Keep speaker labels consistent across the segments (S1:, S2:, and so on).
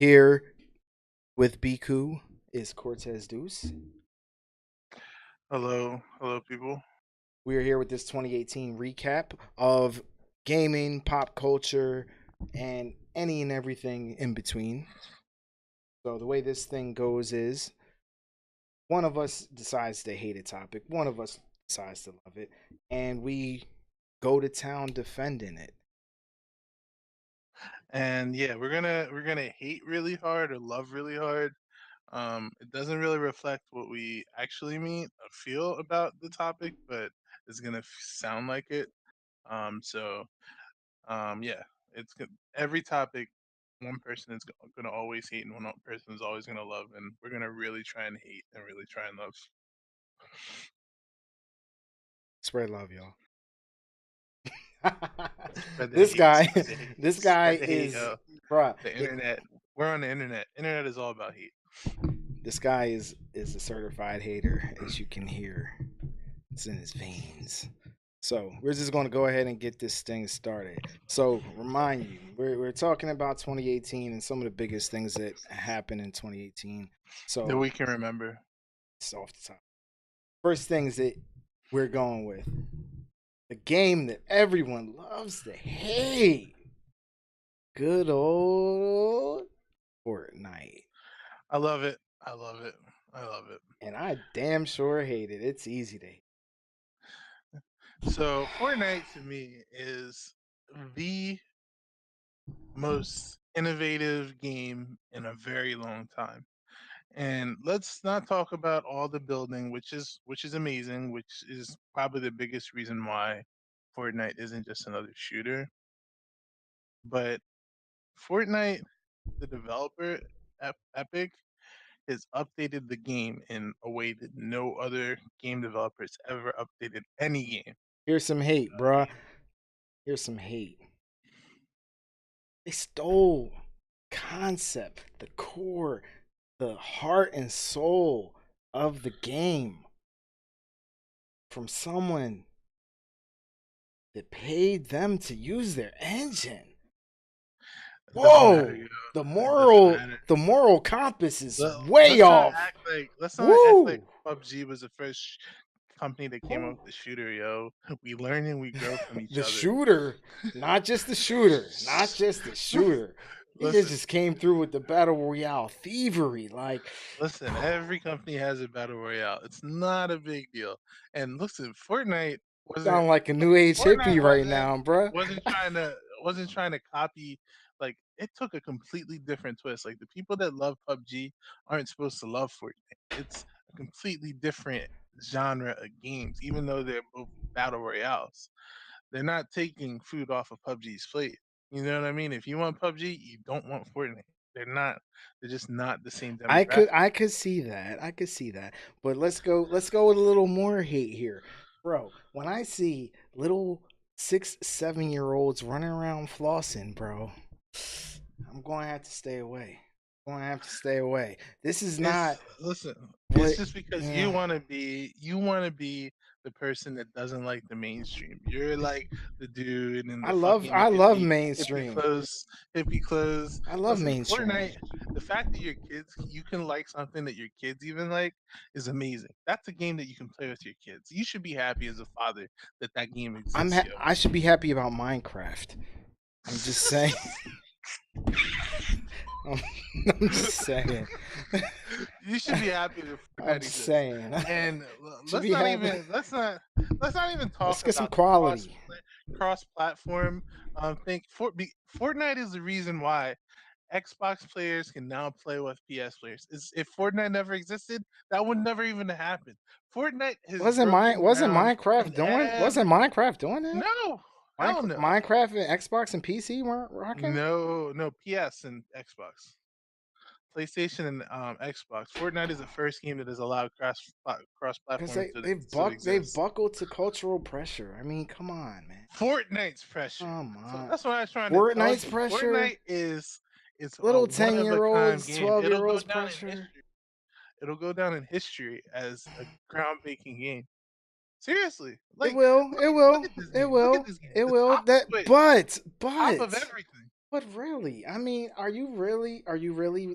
S1: Here with Bku is Cortez Deuce.
S2: Hello, people.
S1: We are here with this 2018 recap of gaming, pop culture, and any and everything in between. So the way this thing goes is one of us decides to hate a topic, one of us decides to love it, and we go to town defending it.
S2: And yeah, we're gonna hate really hard or love really hard. It doesn't really reflect what we actually mean or feel about the topic, but it's gonna sound like it. Yeah, every topic. One person is gonna always hate, and one person is always gonna love, and we're gonna really try and hate and really try and love.
S1: Spread love, y'all.
S2: Spread the
S1: this
S2: hate.
S1: guy,
S2: Spread the hate.
S1: this guy
S2: Spread the hate,
S1: is,
S2: yo.
S1: bruh.
S2: The internet. We're on the internet. Internet is all about hate.
S1: This guy is a certified hater, as you can hear. It's in his veins. So we're just going to go ahead and get this thing started. So remind you, we're talking about 2018 and some of the biggest things that happened in 2018.
S2: That
S1: So
S2: we can remember.
S1: it's off the top. First things that we're going with the game that everyone loves to hate. Good old Fortnite.
S2: I love it. I love it. I love it.
S1: And I damn sure hate it. It's easy to hate.
S2: So Fortnite to me is the most innovative game in a very long time. And let's not talk about all the building, which is amazing, which is probably the biggest reason why Fortnite isn't just another shooter. But Fortnite, the developer, Epic, has updated the game in a way that no other game developers ever updated any game.
S1: Here's some hate, bruh. Here's some hate. They stole concept, the core, the heart and soul of the game from someone that paid them to use their engine.
S2: It doesn't matter,
S1: Whoa!
S2: you
S1: The
S2: know. It doesn't
S1: moral
S2: matter.
S1: the moral compass is
S2: Let,
S1: way
S2: let's not
S1: off.
S2: act like
S1: Woo!
S2: PUBG was the first company that came up with the shooter, yo. We learn and we grow from each
S1: The
S2: other.
S1: shooter, not just the shooter, not just the shooter. He
S2: Listen,
S1: just came through with the battle royale thievery. Like,
S2: listen. Every company has a battle royale. It's not a big deal. And listen,
S1: sound like a new age
S2: Fortnite
S1: hippie right now, bruh.
S2: wasn't trying to wasn't trying to copy. Like, it took a completely different twist. Like, the people that love PUBG aren't supposed to love Fortnite. It's a completely different genre of games, even though they're both battle royales. They're not taking food off of PUBG's plate. You know what I mean? If you want PUBG, you don't want Fortnite. They're not. They're just not the same demographic.
S1: I could see that. I could see that. But let's go with a little more hate here. Bro, when I see little 6, 7 year olds running around flossing, bro, I'm gonna have to stay away. I'm gonna have to stay away. This is
S2: It's
S1: not
S2: Listen, it's
S1: what
S2: just because
S1: yeah.
S2: you wanna be the person that doesn't like the mainstream. You're like the dude in the
S1: I
S2: fucking
S1: love
S2: hippie
S1: mainstream.
S2: clothes hippie clothes.
S1: I love
S2: Listen,
S1: mainstream.
S2: Fortnite, the fact that your kids you can like something that your kids even like is amazing. That's a game that you can play with your kids. You should be happy as a father that that game exists, yo.
S1: I should be happy about Minecraft. I'm just saying. I'm, I'm just saying.
S2: You should be happy that
S1: I'm
S2: Fortnite exists.
S1: saying.
S2: And
S1: Should be happy.
S2: let's not even
S1: Let's
S2: talk
S1: get some
S2: about the
S1: quality.
S2: cross platform Fortnite is the reason why Xbox players can now play with PS players. If Fortnite never existed, that would never even happen. Fortnite has broken ground in
S1: Wasn't
S2: every
S1: Minecraft doing that?
S2: no, hell no.
S1: Minecraft and Xbox and PC weren't rocking
S2: No, PS and Xbox. PlayStation and Xbox. Fortnite is the first game that has allowed cross
S1: because
S2: platform to
S1: they've
S2: exist.
S1: buckled to cultural pressure. I mean, come on, man.
S2: Fortnite's pressure.
S1: Come
S2: So
S1: on.
S2: that's what I was trying to tell
S1: Fortnite's
S2: you.
S1: pressure.
S2: Fortnite is it's a
S1: Little
S2: one
S1: 10
S2: of a
S1: year
S2: kind
S1: olds,
S2: game.
S1: 12
S2: It'll
S1: year
S2: go
S1: olds
S2: down in
S1: pressure.
S2: history. It'll go down in history as a groundbreaking game. Seriously,
S1: It
S2: like
S1: will. It
S2: look
S1: will.
S2: at this
S1: It
S2: game. Look at
S1: will.
S2: this game.
S1: It
S2: The
S1: will.
S2: top,
S1: That
S2: wait, top of
S1: but
S2: everything.
S1: But really, I mean, are you really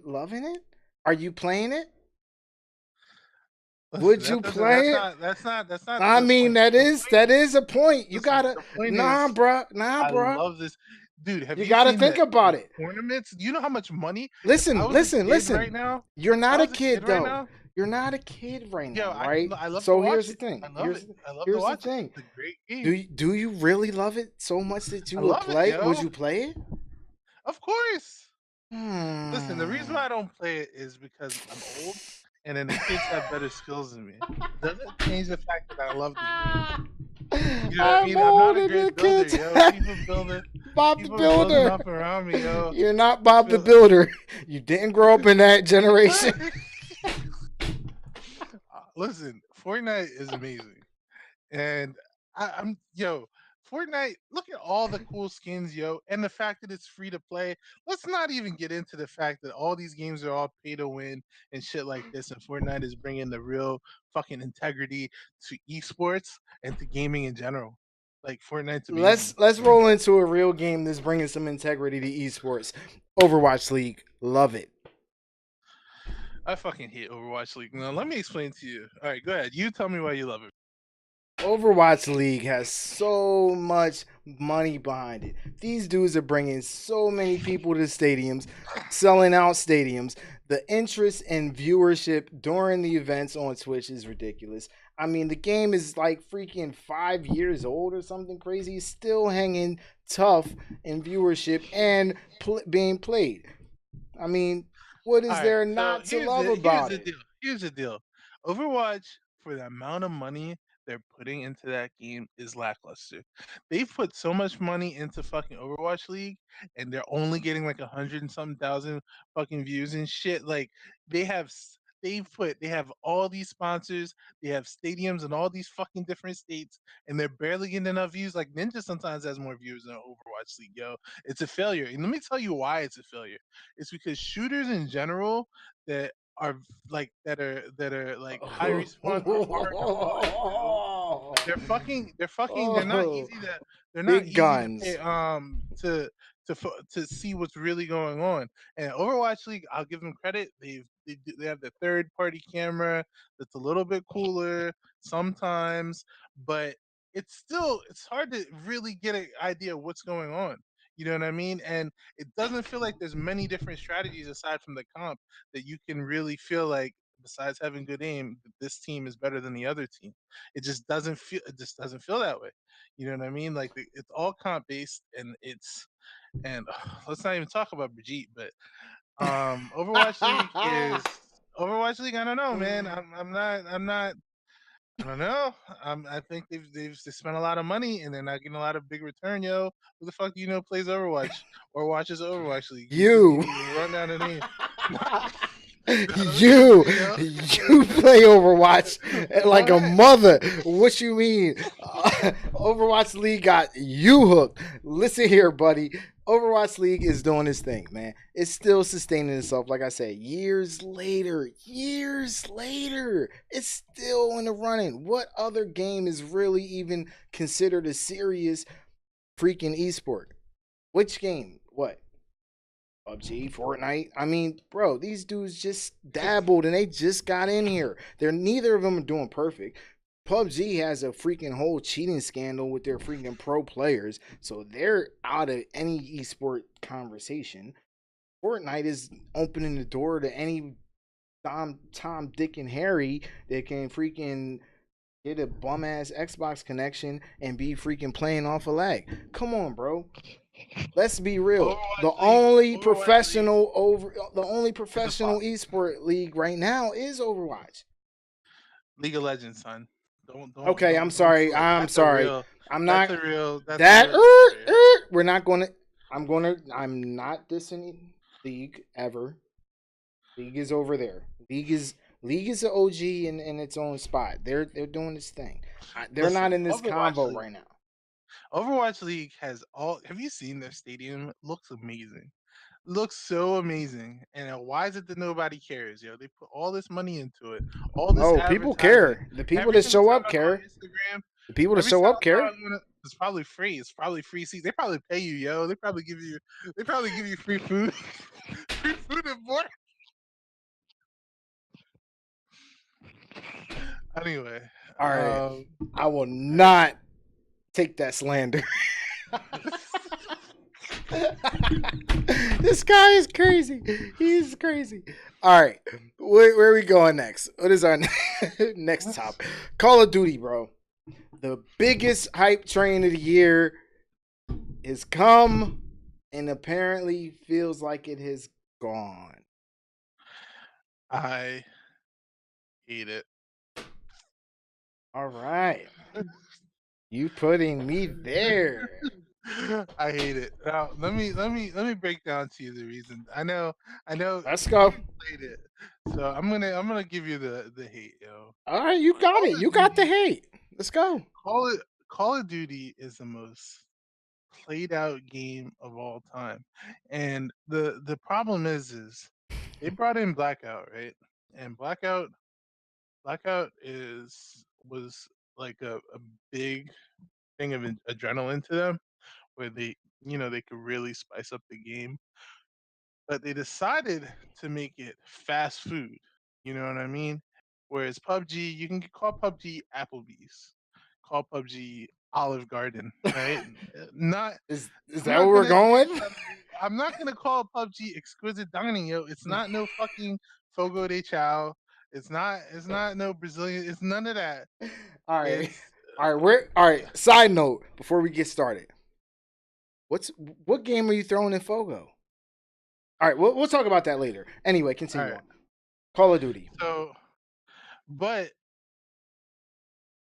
S1: loving it? Are you playing it?
S2: Listen,
S1: Would
S2: that
S1: you
S2: doesn't.
S1: play it?
S2: That's not
S1: I
S2: the
S1: mean,
S2: point.
S1: that
S2: The
S1: is
S2: point.
S1: that is a point. You
S2: Listen,
S1: gotta
S2: the point
S1: nah,
S2: is,
S1: bruh, nah,
S2: I
S1: bruh.
S2: love this, dude. Have
S1: You
S2: you
S1: gotta
S2: seen
S1: think
S2: the
S1: about it.
S2: tournaments? Do you know how much money? If I
S1: Listen,
S2: was a
S1: listen,
S2: kid
S1: listen.
S2: right now,
S1: You're
S2: if I
S1: not a
S2: was a kid
S1: kid
S2: right
S1: though.
S2: now,
S1: You're not a kid right
S2: yo,
S1: now, right?
S2: I love to
S1: So here's
S2: watch
S1: the
S2: it. I
S1: thing.
S2: love it. I love to
S1: Here's the
S2: watch it.
S1: thing.
S2: It's a great
S1: Do
S2: game.
S1: you really love it so much that
S2: I
S1: you would
S2: love it,
S1: play? Would
S2: yo.
S1: you play it?
S2: Of course. Listen, the reason
S1: Hmm.
S2: why I don't play it is because I'm old, and then the kids have better skills than me. Doesn't change the fact that I love the game. You know what I
S1: I'm
S2: mean? I'm not a
S1: older than
S2: great builder,
S1: kids.
S2: yo.
S1: Bob the
S2: People building
S1: Builder.
S2: up around me, yo.
S1: You're not
S2: I
S1: Bob the
S2: feel
S1: Builder. You didn't grow up in that generation.
S2: listen, Fortnite is amazing. And I'm yo, Fortnite, look at all the cool skins, yo, and the fact that it's free to play. Let's not even get into the fact that all these games are all pay to win and shit like this, and Fortnite is bringing the real fucking integrity to esports and to gaming in general. Like Fortnite's amazing.
S1: Let's roll into a real game that's bringing some integrity to esports. Overwatch League, love it.
S2: I fucking hate Overwatch League. Now let me explain to you. All right, go ahead. You tell me why you love it.
S1: Overwatch League has so much money behind it. These dudes are bringing so many people to stadiums, selling out stadiums. The interest and viewership during the events on Twitch is ridiculous. I mean, the game is like freaking 5 years old or something crazy. It's still hanging tough in viewership and being played. I mean, what
S2: All
S1: is
S2: right,
S1: there
S2: so
S1: not to love about it?
S2: here's the deal. Overwatch, for the amount of money they're putting into that game, is lackluster. They've put so much money into fucking Overwatch League, and they're only getting like 100 and something thousand fucking views and shit. Like they have all these sponsors, they have stadiums in all these fucking different states, and they're barely getting enough views. Like Ninja sometimes has more views than Overwatch League, yo. It's a failure, and let me tell you why it's a failure. It's because shooters in general that are that are like high respawn are hard to find, yo.
S1: Oh,
S2: They're not
S1: big
S2: easy to pay
S1: guns.
S2: to see what's really going on. And Overwatch League, I'll give them credit. They have the third party camera that's a little bit cooler sometimes, but it's hard to really get an idea of what's going on. You know what I mean? And it doesn't feel like there's many different strategies aside from the comp that you can really feel like, besides having good aim, that this team is better than the other team. It just doesn't feel that way. You know what I mean? Like it's all comp based, and let's not even talk about Brigitte, but Overwatch League is Overwatch League. I don't know, man. I don't know. I think they spent a lot of money and they're not getting a lot of big return, yo. Who the fuck do you know plays Overwatch or watches Overwatch League? You just give
S1: You.
S2: me a rundown of names.
S1: you
S2: yo.
S1: you play Overwatch
S2: Go
S1: like a
S2: ahead.
S1: mother. What you mean? Overwatch League got you hooked. Listen here, buddy. Overwatch League is doing this thing, man. It's still sustaining itself. Like I said, years later, it's still in the running. What other game is really even considered a serious freaking esport? Which game? What? PUBG, Fortnite. I mean, bro, these dudes just dabbled and they just got in here. They're neither of them are doing perfect. PUBG has a freaking whole cheating scandal with their freaking pro players, so they're out of any esport conversation. Fortnite is opening the door to any Tom, Dick, and Harry that can freaking get a bum ass Xbox connection and be freaking playing off a lag. Come on, bro. Let's be real.
S2: Overwatch League,
S1: The only
S2: is a flop.
S1: professional esport league right now is Overwatch.
S2: League of Legends, son.
S1: Okay, I'm
S2: Don't
S1: sorry.
S2: sleep.
S1: I'm sorry. I'm not
S2: That's a
S1: that.
S2: real disgrace.
S1: We're not going to. I'm not dissing league ever. League is over there. League is an OG in its own spot. They're doing this thing. They're not
S2: Listen,
S1: in this convo right now.
S2: Overwatch League has all. Have you seen their stadium? It looks amazing. Looks so amazing. And why is it that nobody cares? Yo, they put all this money into it, all this
S1: Oh, people
S2: advertising.
S1: care. The people
S2: Every
S1: that
S2: single
S1: show
S2: time
S1: up
S2: I go on
S1: care.
S2: Instagram,
S1: The people to
S2: Every
S1: show up care.
S2: it's probably free. It's probably free seats. They probably pay you, yo. They probably give you free food, free food and board. Anyway,
S1: All right.
S2: um,
S1: I will not take that slander. This guy is crazy. He's crazy. All right. Where are we going next? What is our next topic? Call of Duty, bro. The biggest hype train of the year has come and apparently feels like it has gone.
S2: I hate it.
S1: All right. You putting me there.
S2: I hate it. Now let me break down to you the reason. I know
S1: Let's
S2: you
S1: go.
S2: played it, so I'm gonna give you the hate, yo.
S1: All right, you got
S2: Call
S1: it.
S2: of
S1: You got the
S2: Duty,
S1: hate. Let's go.
S2: Call of Duty is the most played out game of all time, and the problem is they brought in Blackout, right? And Blackout is was like a big thing of adrenaline to them where they could really spice up the game, but they decided to make it fast food. You know what I mean? Whereas PUBG, you can call PUBG Applebee's, call PUBG Olive Garden, right? Not,
S1: Is
S2: I'm
S1: that what
S2: not
S1: we're
S2: gonna,
S1: going with?
S2: I'm not gonna call PUBG exquisite dining, yo. It's not no fucking Fogo de Chao. It's not no Brazilian. It's none of that.
S1: All right.
S2: It's
S1: All right, all right. Side note before we get started. What's what game are you throwing in Fogo? All right, we'll talk about that later. Anyway,
S2: all
S1: continue
S2: right.
S1: on. Call of Duty.
S2: So, but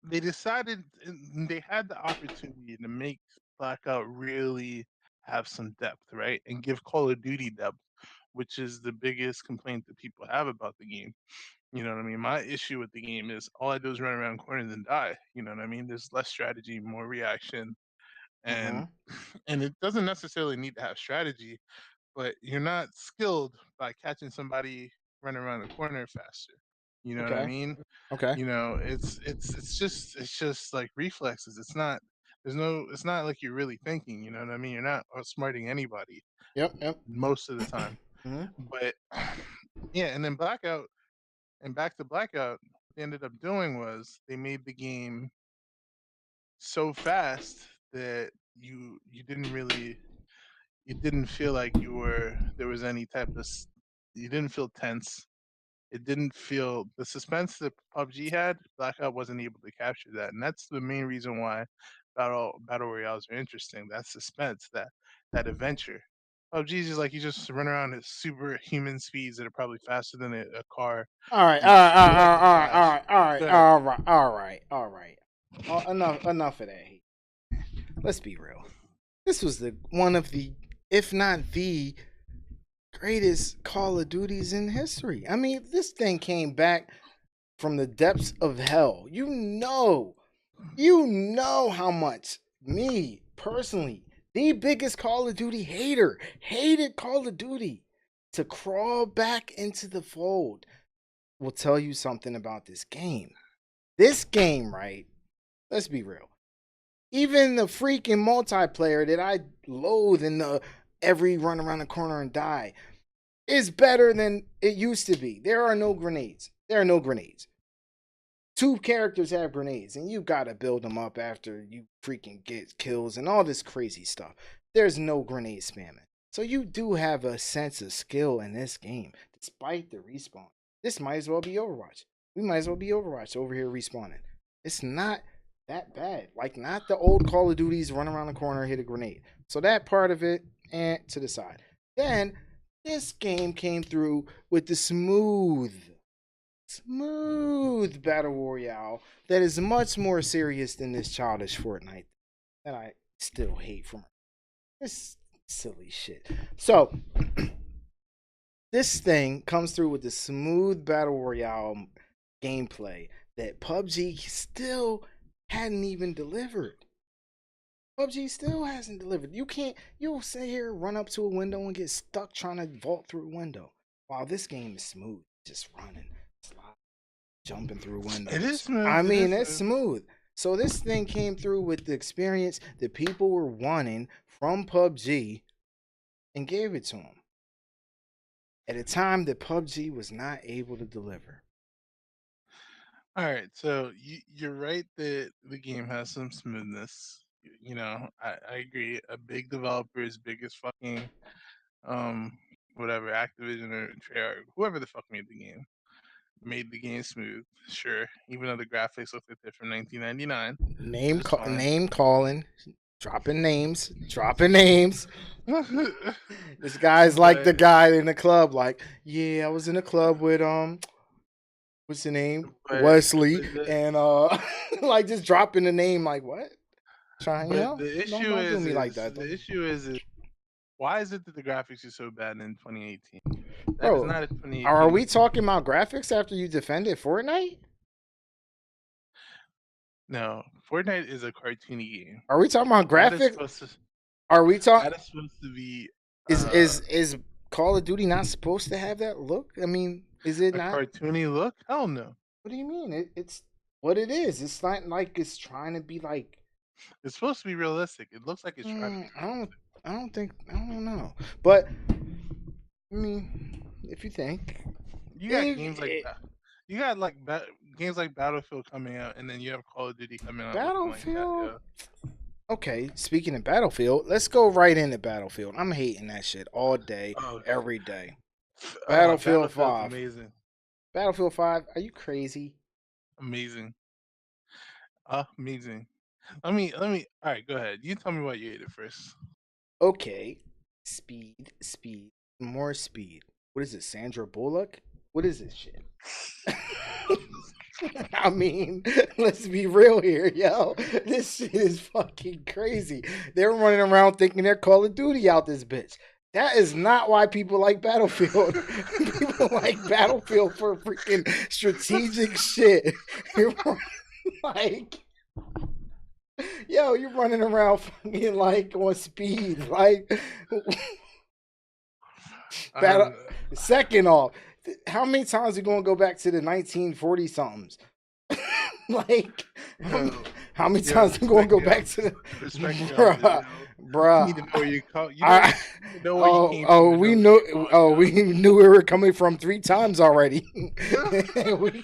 S2: they decided they had the opportunity to make Blackout really have some depth, right? And give Call of Duty depth, which is the biggest complaint that people have about the game. You know what I mean? My issue with the game is all I do is run around corners and die. You know what I mean? There's less strategy, more reaction, and
S1: Uh-huh.
S2: and it doesn't necessarily need to have strategy, but you're not skilled by catching somebody running around the corner faster. You know what I
S1: Okay.
S2: mean?
S1: Okay.
S2: It's just like reflexes. It's not like you're really thinking, you know what I mean? You're not outsmarting anybody
S1: Yep. Yep.
S2: most of the time.
S1: Mm-hmm.
S2: But yeah, and then Blackout and back to Blackout, what they ended up doing was they made the game so fast that you didn't feel like you were there was any type of you didn't feel tense. It didn't feel the suspense that PUBG had. Blackout wasn't able to capture that, and that's the main reason why battle royales are interesting. That suspense, that adventure. PUBG is just like you just run around at superhuman speeds that are probably faster than a car.
S1: All right.
S2: You
S1: All right.
S2: feel like a
S1: All right. All
S2: flash.
S1: right. All right.
S2: Go ahead.
S1: All right. All right. All right. Enough. Enough of that hate. Let's be real. This was the one of the, if not the greatest Call of Duties in history. I mean, this thing came back from the depths of hell. You know how much me personally, the biggest Call of Duty hater, hated Call of Duty. To crawl back into the fold will tell you something about this game. This game, right? Let's be real. Even the freaking multiplayer that I loathe in the every run around the corner and die is better than it used to be. There are no grenades. There are no grenades. Two characters have grenades, and you gotta build them up after you freaking get kills and all this crazy stuff. There's no grenade spamming. So you do have a sense of skill in this game, despite the respawn. This might as well be Overwatch. We might as well be Overwatch over here respawning. It's not that bad. Like not the old Call of Duties run around the corner, hit a grenade. So that part of it, to the side. Then this game came through with the smooth battle royale that is much more serious than this childish Fortnite that I still hate from this silly shit. So this thing comes through with the smooth battle royale gameplay that PUBG still hadn't even delivered. PUBG still hasn't delivered. You'll sit here, run up to a window, and get stuck trying to vault through a window. While this game is smooth, just running, sliding, jumping through
S2: It is
S1: windows.
S2: smooth.
S1: I
S2: It
S1: mean,
S2: is
S1: it's
S2: smooth.
S1: smooth. So this thing came through with the experience that people were wanting from PUBG and gave it to them at a time that PUBG was not able to deliver.
S2: All right, so you're right that the game has some smoothness. I agree. A big developer is big as fucking um whatever Activision or Treyarch, whoever the fuck made the game smooth. Sure, even though the graphics look like they're from 1999, which is fine.
S1: Name calling, dropping names. This guy's like the
S2: but
S1: guy in the club, like, yeah, I was in a club with what's the name?
S2: but
S1: Wesley,
S2: but the
S1: and like just dropping the name, like what? Trying,
S2: but the issue
S1: don't do
S2: is
S1: me like
S2: is
S1: that.
S2: the issue is why is it that the graphics are so bad in 2018? That is
S1: Bro,
S2: not a
S1: are
S2: 2018
S1: we
S2: issue.
S1: talking about graphics after you defended Fortnite?
S2: No, Fortnite is a cartoony game.
S1: Are we talking about
S2: That is
S1: graphics?
S2: supposed to
S1: Are we talking?
S2: that is supposed to be
S1: Is Call of Duty not supposed to have that look? I mean, is it
S2: a
S1: not?
S2: cartoony look. Hell no,
S1: What do you mean? It's what it is. It's not like it's trying to be like.
S2: it's supposed to be realistic. It looks like it's trying to be
S1: I don't.
S2: realistic.
S1: I don't think. I don't know. But I mean, if you think,
S2: You got
S1: if
S2: games like
S1: it,
S2: that. You got like games like Battlefield coming out, and then you have Call of Duty coming out looking like that.
S1: Battlefield.
S2: Yeah.
S1: Okay, speaking of Battlefield, let's go right into Battlefield. I'm hating that shit all day,
S2: Oh,
S1: every day. Battlefield
S2: Battlefield's
S1: 5.
S2: amazing,
S1: Battlefield 5, are you crazy?
S2: amazing, amazing. Let me. All right, go ahead. You tell me why you hate it first.
S1: Okay. Speed, more speed. What is it, Sandra Bullock? What is this shit? I mean, let's be real here, yo. This shit is fucking crazy. They're running around thinking they're Call of Duty out this bitch. That is not why people like Battlefield. People like Battlefield for freaking strategic shit. You're like, yo, you're running around fucking like on speed. Like, battle.
S2: Um,
S1: Second off, how many times are you gonna go back to the 1940 somethings? Like,
S2: yo,
S1: how many
S2: yo,
S1: times are you gonna go
S2: yo,
S1: back to the
S2: respect your elders,
S1: bruh,
S2: yo. You need
S1: bruh?
S2: to know where you call.
S1: I,
S2: You know where you came from.
S1: oh,
S2: To
S1: we
S2: know where
S1: know.
S2: you're going,
S1: Oh, we knew we were coming from 3 times already. We-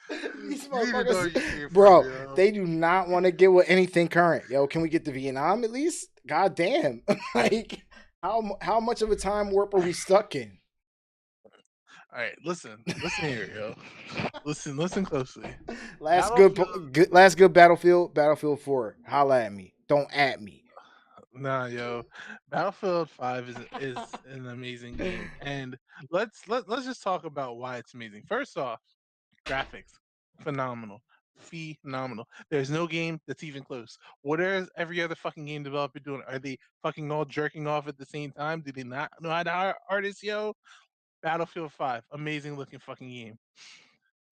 S1: these
S2: You need to know where you
S1: motherfuckers,
S2: came from,
S1: bro,
S2: yo.
S1: they do not want to get with anything current. Yo, can we get to Vietnam at least? God damn! Like, how much of a time warp are we stuck in?
S2: All right, listen here, yo. Listen closely.
S1: Last
S2: Battlefield,
S1: last good Battlefield, Battlefield 4. Holla at me. Don't at me.
S2: nah, yo. Battlefield 5 is an amazing game, and let's just talk about why it's amazing. First off, graphics, phenomenal, phenomenal. There's no game that's even close. What is every other fucking game developer doing? Are they fucking all jerking off at the same time? Do they not know how to hire artists, yo? Battlefield 5, amazing looking fucking game.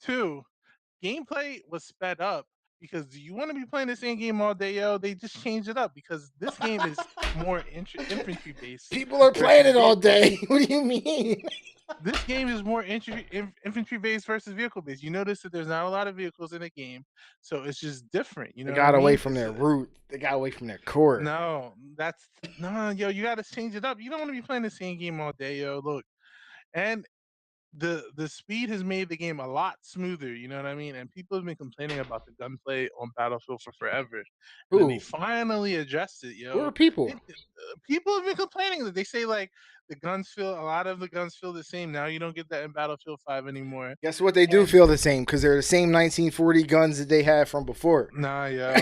S2: Two, gameplay was sped up because do you want to be playing the same game all day, yo? They just changed it up because this game is more infantry based
S1: People are playing
S2: versus
S1: it all
S2: vehicle.
S1: day. What do you mean?
S2: This game is more infantry based versus vehicle based. You notice that there's not a lot of vehicles in the game, so it's just different. You
S1: They
S2: know what I
S1: got away
S2: mean?
S1: from their root. They got away from their core.
S2: No, that's no, yo. You got to change it up. You don't want to be playing the same game all day, yo. Look, and the speed has made the game a lot smoother, you know what I mean? And people have been complaining about the gunplay on Battlefield for forever, and then they
S1: Who?
S2: finally addressed it,
S1: Who are
S2: yo.
S1: people?
S2: People have been complaining that they say like a lot of the guns feel the same now. You don't get that in Battlefield 5 anymore.
S1: Guess what? They do
S2: And
S1: feel the same because they're the same 1940 guns that they had from before.
S2: nah, yo,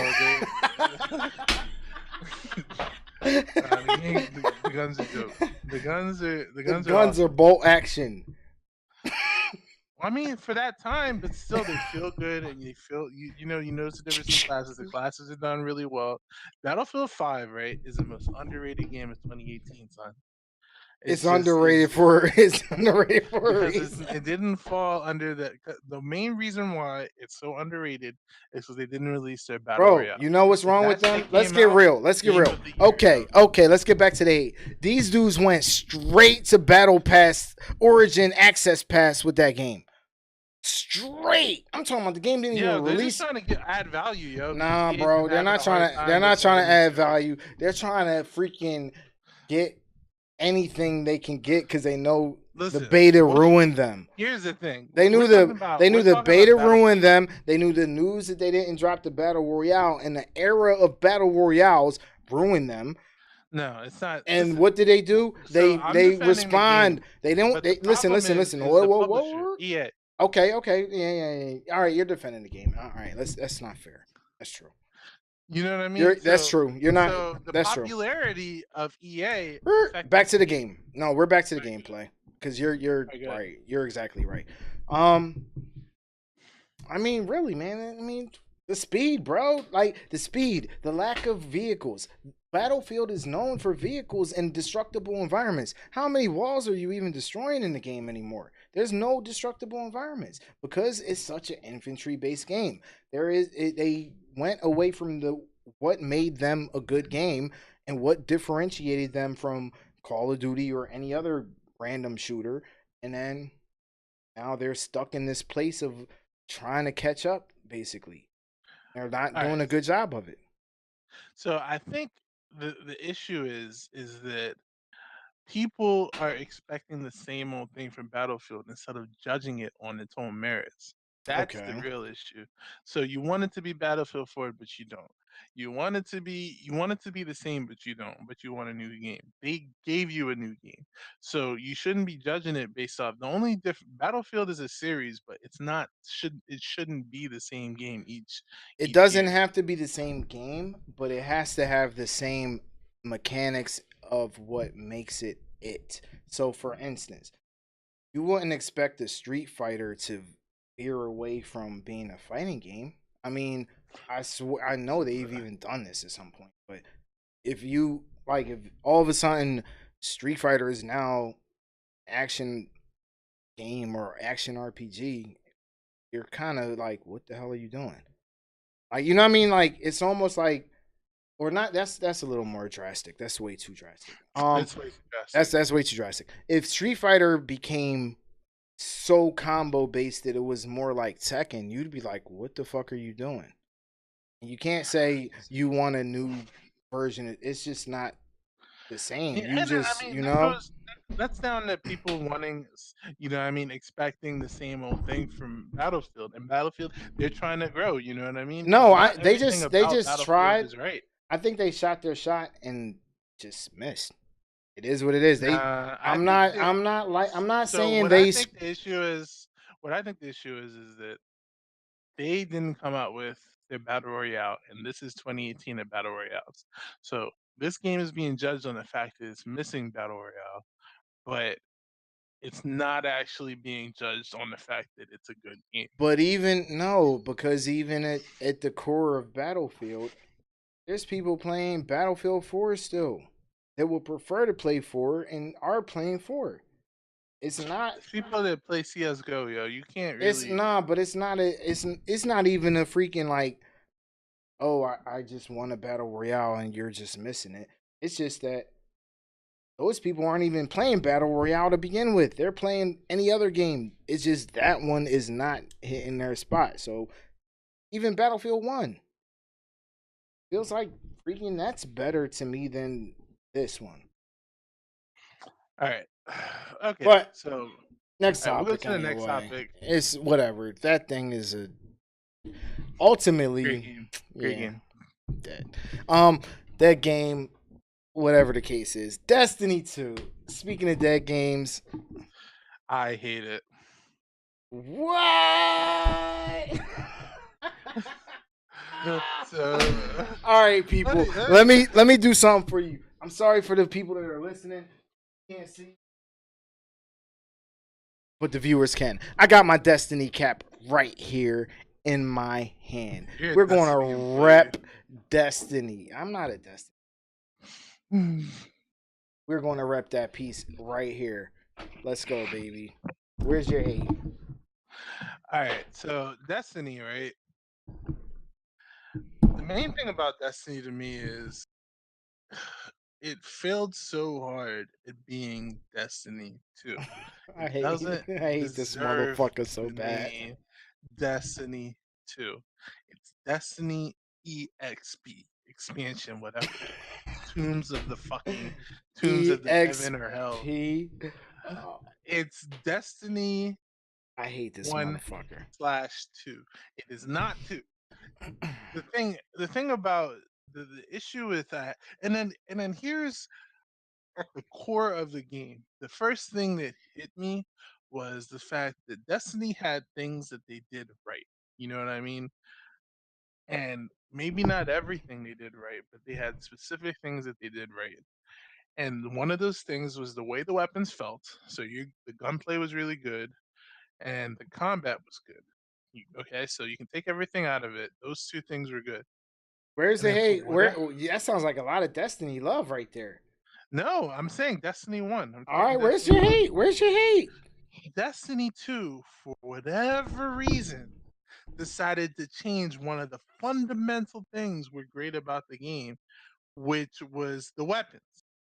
S2: the guns are dope. The
S1: The
S2: guns are
S1: guns are
S2: awesome.
S1: bolt action.
S2: I mean, for that time, but still, they feel good, and you notice the difference in classes. The classes are done really well. Battlefield 5, right, is the most underrated game of 2018, son.
S1: It's
S2: It's just
S1: underrated
S2: it's
S1: for it's underrated for a
S2: because
S1: reason.
S2: it didn't fall under the main reason why it's so underrated is because they didn't release their battle
S1: Bro,
S2: royale.
S1: you know what's
S2: If
S1: wrong with
S2: that
S1: them?
S2: shit
S1: Let's
S2: came
S1: get
S2: out,
S1: real. Let's get
S2: game
S1: real.
S2: of the year,
S1: Okay,
S2: yo.
S1: okay, let's get back to the hate. These dudes went straight to Battle Pass Origin Access Pass with that game. Straight. I'm talking about the game didn't even
S2: Yo, they're just
S1: release.
S2: trying to add value, yo, because
S1: Nah,
S2: EA's
S1: bro.
S2: been
S1: They're
S2: having
S1: not
S2: a hard
S1: trying to. They're
S2: time with
S1: not
S2: the
S1: trying to
S2: early
S1: add
S2: sales.
S1: value. They're trying to freaking get anything they can get because they know the
S2: Listen,
S1: beta
S2: what
S1: ruined them.
S2: here's the thing.
S1: They
S2: We're
S1: knew
S2: talking about
S1: they knew
S2: we're
S1: the
S2: talking about
S1: beta ruined
S2: Battlefield.
S1: them. They knew the news that they didn't drop the battle royale and the era of battle royales ruined them.
S2: No, it's not.
S1: And
S2: Listen,
S1: what do?
S2: so I'm
S1: They
S2: defending the
S1: respond.
S2: game,
S1: They don't.
S2: but the
S1: They listen.
S2: problem
S1: Listen. Listen.
S2: is
S1: Whoa.
S2: the
S1: Whoa.
S2: publisher,
S1: Whoa.
S2: EA.
S1: Okay. Okay. Yeah. Yeah. Yeah. All right. You're defending the game. All right. That's not fair. That's true.
S2: You know what I mean?
S1: That's true. You're not.
S2: So the
S1: That's true.
S2: popularity of EA
S1: Back
S2: affected
S1: to
S2: the
S1: the
S2: game.
S1: game. No, we're back to the
S2: Very good.
S1: gameplay because you're
S2: Very good.
S1: right. You're exactly right. Um, I mean, really, man. I mean, the speed, bro. Like the speed, the lack of vehicles. Battlefield is known for vehicles and destructible environments. How many walls are you even destroying in the game anymore? There's no destructible environments because it's such an infantry-based game. They went away from the what made them a good game and what differentiated them from Call of Duty or any other random shooter, and then now they're stuck in this place of trying to catch up. Basically, they're not
S2: All
S1: doing a
S2: right.
S1: good job of it.
S2: So I think the issue is that people are expecting the same old thing from Battlefield instead of judging it on its own merits. That's the
S1: Okay.
S2: real issue. So you want it to be Battlefield 4, but you don't. You want it to be the same, but you don't. But you want a new game. They gave you a new game, so you shouldn't be judging it based off. The only different Battlefield is a series, but it shouldn't be the same game
S1: It
S2: each
S1: doesn't
S2: year.
S1: have to be the same game, but it has to have the same mechanics of what makes it it. So, for instance, you wouldn't expect a Street Fighter to veer away from being a fighting game. I mean, I know they've even done this at some point, but if all of a sudden Street Fighter is now action game or action RPG, you're kind of like, what the hell are you doing? Like, you know what I mean? Like, it's almost like, or not. That's a little more drastic. That's way too drastic.
S2: It's way too drastic.
S1: That's way too drastic. If Street Fighter became so combo based that it was more like Tekken, you'd be like, what the fuck are you doing? You can't say you want a new version. It's just not the same.
S2: Yeah,
S1: You
S2: and I
S1: just,
S2: mean
S1: you know.
S2: that's down to people wanting, you know, what I mean, expecting the same old thing from Battlefield. And Battlefield, they're trying to grow. You know what I mean?
S1: No,
S2: Not everything
S1: they
S2: about
S1: just
S2: Battlefield
S1: tried.
S2: is right.
S1: I think they shot their shot and just missed. It is what it is.
S2: Nah, I think that.
S1: I'm not
S2: So
S1: saying
S2: what I
S1: they.
S2: think the issue is, what I think the issue is that they didn't come out with their battle royale, and this is 2018 of battle royales. So this game is being judged on the fact that it's missing battle royale, but it's not actually being judged on the fact that it's a good game.
S1: But even no, because even at the core of Battlefield, there's people playing Battlefield 4 still that would prefer to play 4 and are playing 4. It's not.
S2: It's people that play CS:GO, yo. You can't
S1: It's
S2: really.
S1: nah, but it's not a. It's not even a freaking like. Oh, I just won a battle royale and you're just missing it. It's just that those people aren't even playing battle royale to begin with. They're playing any other game. It's just that one is not hitting their spot. So even Battlefield 1 feels like freaking that's better to me than this one.
S2: All right. Okay.
S1: But
S2: So, all
S1: next
S2: right, we'll go
S1: topic
S2: to the next
S1: anyway.
S2: topic.
S1: It's whatever. That thing is a
S2: Great
S1: ultimately,
S2: game. Great
S1: yeah,
S2: game.
S1: dead. That game, whatever the case is, Destiny 2. Speaking of dead games,
S2: I hate it.
S1: what?
S2: So,
S1: All right,
S2: let
S1: people.
S2: me, let me,
S1: Let me do something for you. I'm sorry for the people that are listening. Can't see, but the viewers can. I got my Destiny cap right here in my hand.
S2: you're a
S1: We're going
S2: Destiny
S1: to
S2: employee.
S1: rep Destiny. I'm not a Destiny. We're going to rep that piece right here. Let's go, baby. Where's your A?
S2: All right. So, Destiny, right? The main thing about Destiny to me is it failed so hard at being Destiny 2. It
S1: I hate
S2: doesn't
S1: I hate this
S2: deserve
S1: motherfucker so
S2: the
S1: bad.
S2: name Destiny 2. It's Destiny EXP expansion, whatever. Tombs of the fucking Tombs of the Heaven or Hell.
S1: EXP. Oh,
S2: It's Destiny
S1: I hate this
S2: 1
S1: motherfucker.
S2: slash 2. It is not 2. The thing about the issue with that, and then here's at the core of the game. The first thing that hit me was the fact that Destiny had things that they did right. You know what I mean? And maybe not everything they did right, but they had specific things that they did right. And one of those things was the way the weapons felt. So the gunplay was really good and the combat was good. Okay, so you can take everything out of it. Those two things were good.
S1: Where's
S2: And
S1: the
S2: then for
S1: hate? Where?
S2: whatever,
S1: Oh, yeah, that sounds like a lot of Destiny love right there.
S2: no, I'm saying Destiny 1. I'm
S1: All
S2: talking
S1: right, where's
S2: Destiny
S1: your
S2: 1.
S1: hate? Where's your hate?
S2: Destiny 2, for whatever reason, decided to change one of the fundamental things were great about the game, which was the weapons.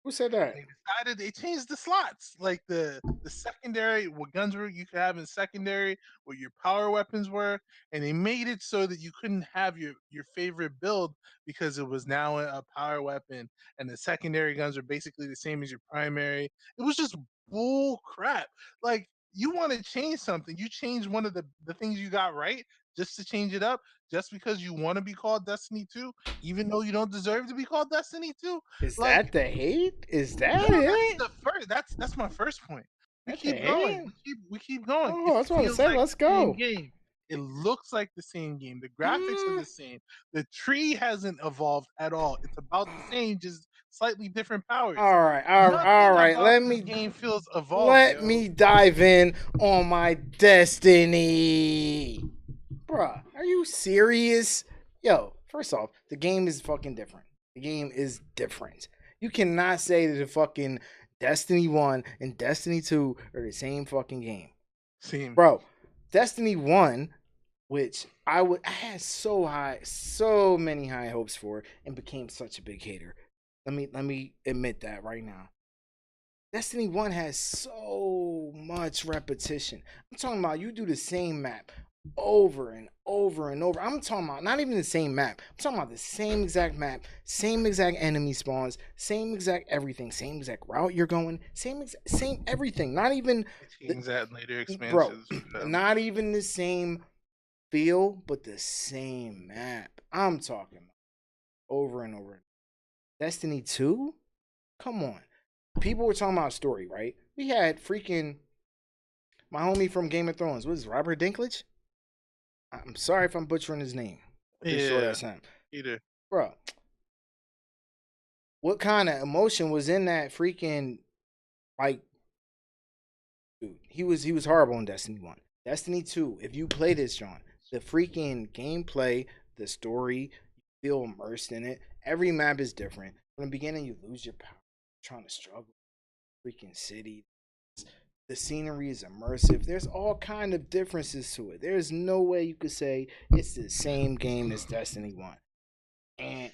S1: Who said that?
S2: They changed the slots, like the secondary, what guns were you could have in secondary, what your power weapons were, and they made it so that you couldn't have your favorite build because it was now a power weapon, and the secondary guns are basically the same as your primary. It was just bull crap. Like, you want to change something, you change one of the things you got right just to change it up, just because you want to be called Destiny 2, even though you don't deserve to be called Destiny 2.
S1: Is
S2: Like,
S1: that the hate? Is
S2: no,
S1: that
S2: that's
S1: it?
S2: the first. That's my first point. We
S1: That the
S2: keep going.
S1: hate?
S2: We keep going. It
S1: Oh, that's what I
S2: feels
S1: say.
S2: like
S1: Let's
S2: the same
S1: go.
S2: game. It looks like the same game. The graphics are
S1: Mm.
S2: the same. The tree hasn't evolved at all. It's about the same, just slightly different powers.
S1: All right, all
S2: Nothing
S1: right.
S2: about this game feels evolved,
S1: Let
S2: yo.
S1: me dive in on my destiny. Bruh, are you serious? Yo, first off, the game is fucking different. The game is different. You cannot say that the fucking Destiny 1 and Destiny 2 are the same fucking game.
S2: Same.
S1: Bro, Destiny 1, which I had so many high hopes for, and became such a big hater. Let me admit that right now. Destiny 1 has so much repetition. I'm talking about you do the same map over and over and over. I'm talking about not even the same map. I'm talking about the same exact map, same exact enemy spawns, same exact everything, same exact route you're going, same everything. Not even
S2: They
S1: the,
S2: change that in later
S1: bro,
S2: expansions.
S1: not even the same feel, but the same map. I'm talking about over and over. Destiny 2? Come on. People were talking about story, right? We had freaking my homie from Game of Thrones. What is it, Robert Dinklage? I'm sorry if I'm butchering his name. Pretty sure
S2: Yeah.
S1: that's him.
S2: Either.
S1: Bro, what kind of emotion was in that freaking like dude? He was horrible in Destiny 1. Destiny 2, if you play this, John, the freaking gameplay, the story, you feel immersed in it. Every map is different. From the beginning, you lose your power, trying to struggle. Freaking city. The scenery is immersive. There's all kind of differences to it. There's no way you could say it's the same game as Destiny 1. And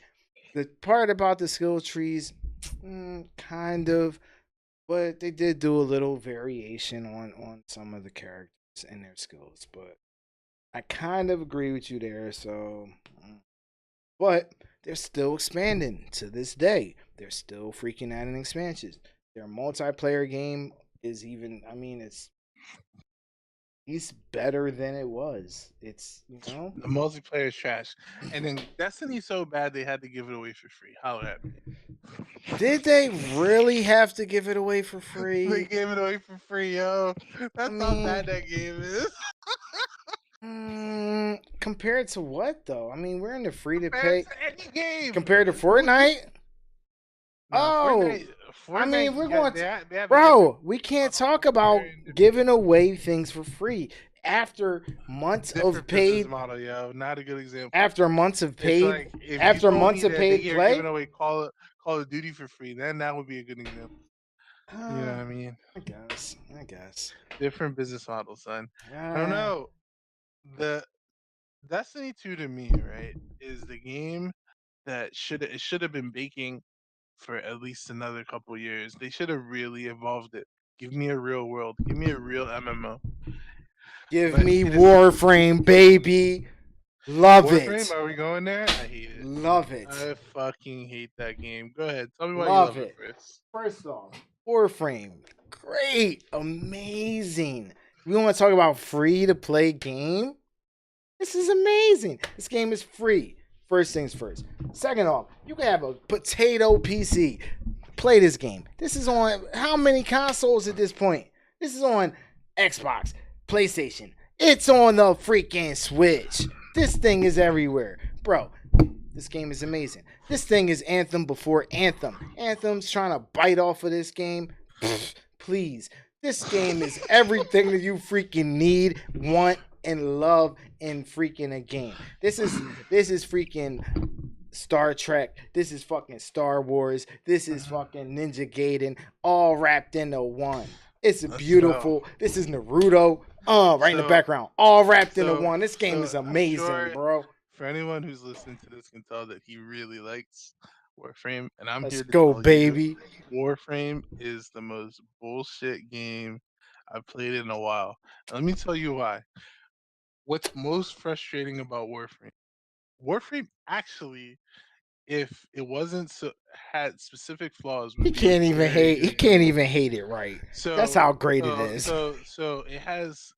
S1: the part about the skill trees, kind of, but they did do a little variation on some of the characters and their skills. But I kind of agree with you there. So, but they're still expanding to this day. They're still freaking adding expansions. Their multiplayer game is even. I mean, it's better than it was. It's
S2: The multiplayer is trash. And then Destiny's so bad they had to give it away for free. Holler at me.
S1: Did they really have to give it away for
S2: They
S1: free?
S2: gave it away for free, yo.
S1: I
S2: That's how bad
S1: mean,
S2: that game is.
S1: compared to what though? I mean, we're in the free to
S2: Compared
S1: pay.
S2: to any game.
S1: Compared to
S2: Who would you?
S1: Fortnite?
S2: Nah,
S1: Oh,
S2: Fortnite.
S1: I mean,
S2: Fortnite.
S1: we're going to,
S2: They have a different
S1: bro. We can't
S2: model.
S1: talk about
S2: Very different.
S1: giving away things for free after months of
S2: Different business
S1: paid.
S2: model, yo. Not a good example.
S1: After months of
S2: It's
S1: paid.
S2: like if you
S1: After
S2: told
S1: months
S2: me
S1: of
S2: that
S1: paid
S2: they are giving
S1: play.
S2: away Call of Duty for free, then that would be a good example. You know
S1: Uh,
S2: what I mean?
S1: I guess. I guess.
S2: Different business model, son. I don't
S1: Uh,
S2: know. The Destiny 2 to me, right, is the game that should have been baking for at least another couple years. They should have really evolved it. Give me a real world. Give me a real MMO.
S1: Give
S2: But
S1: me
S2: it is not.
S1: Warframe, baby. Love
S2: Warframe,
S1: it.
S2: are we going there? I hate it.
S1: Love it.
S2: I fucking hate that game. Go ahead. Tell me why you
S1: Love
S2: love it
S1: it.
S2: first.
S1: First off, Warframe. Great. Amazing. We want to talk about free to play game? This is amazing. This game is free. First things first. Second off, you can have a potato PC. Play this game. This is on how many consoles at this point? This is on Xbox, PlayStation. It's on the freaking Switch. This thing is everywhere. Bro, this game is amazing. This thing is Anthem before Anthem. Anthem's trying to bite off of this game. Pfft, please. This game is everything that you freaking need, want, and love in freaking a game. This is freaking Star Trek. This is fucking Star Wars. This is fucking Ninja Gaiden, all wrapped into one. It's beautiful. This is Naruto. Right in the background, all wrapped into one. This game is amazing, bro.
S2: For anyone who's listening to this can tell that he really likes Warframe, and I'm
S1: Let's
S2: here to
S1: go,
S2: tell
S1: baby.
S2: you, Warframe is the most bullshit game I've played in a while. And let me tell you why. What's most frustrating about Warframe? Warframe actually, if it wasn't so had specific flaws, would
S1: He
S2: be
S1: can't even
S2: very
S1: hate.
S2: good.
S1: He can't even hate it right.
S2: So
S1: That's how great it is.
S2: So it has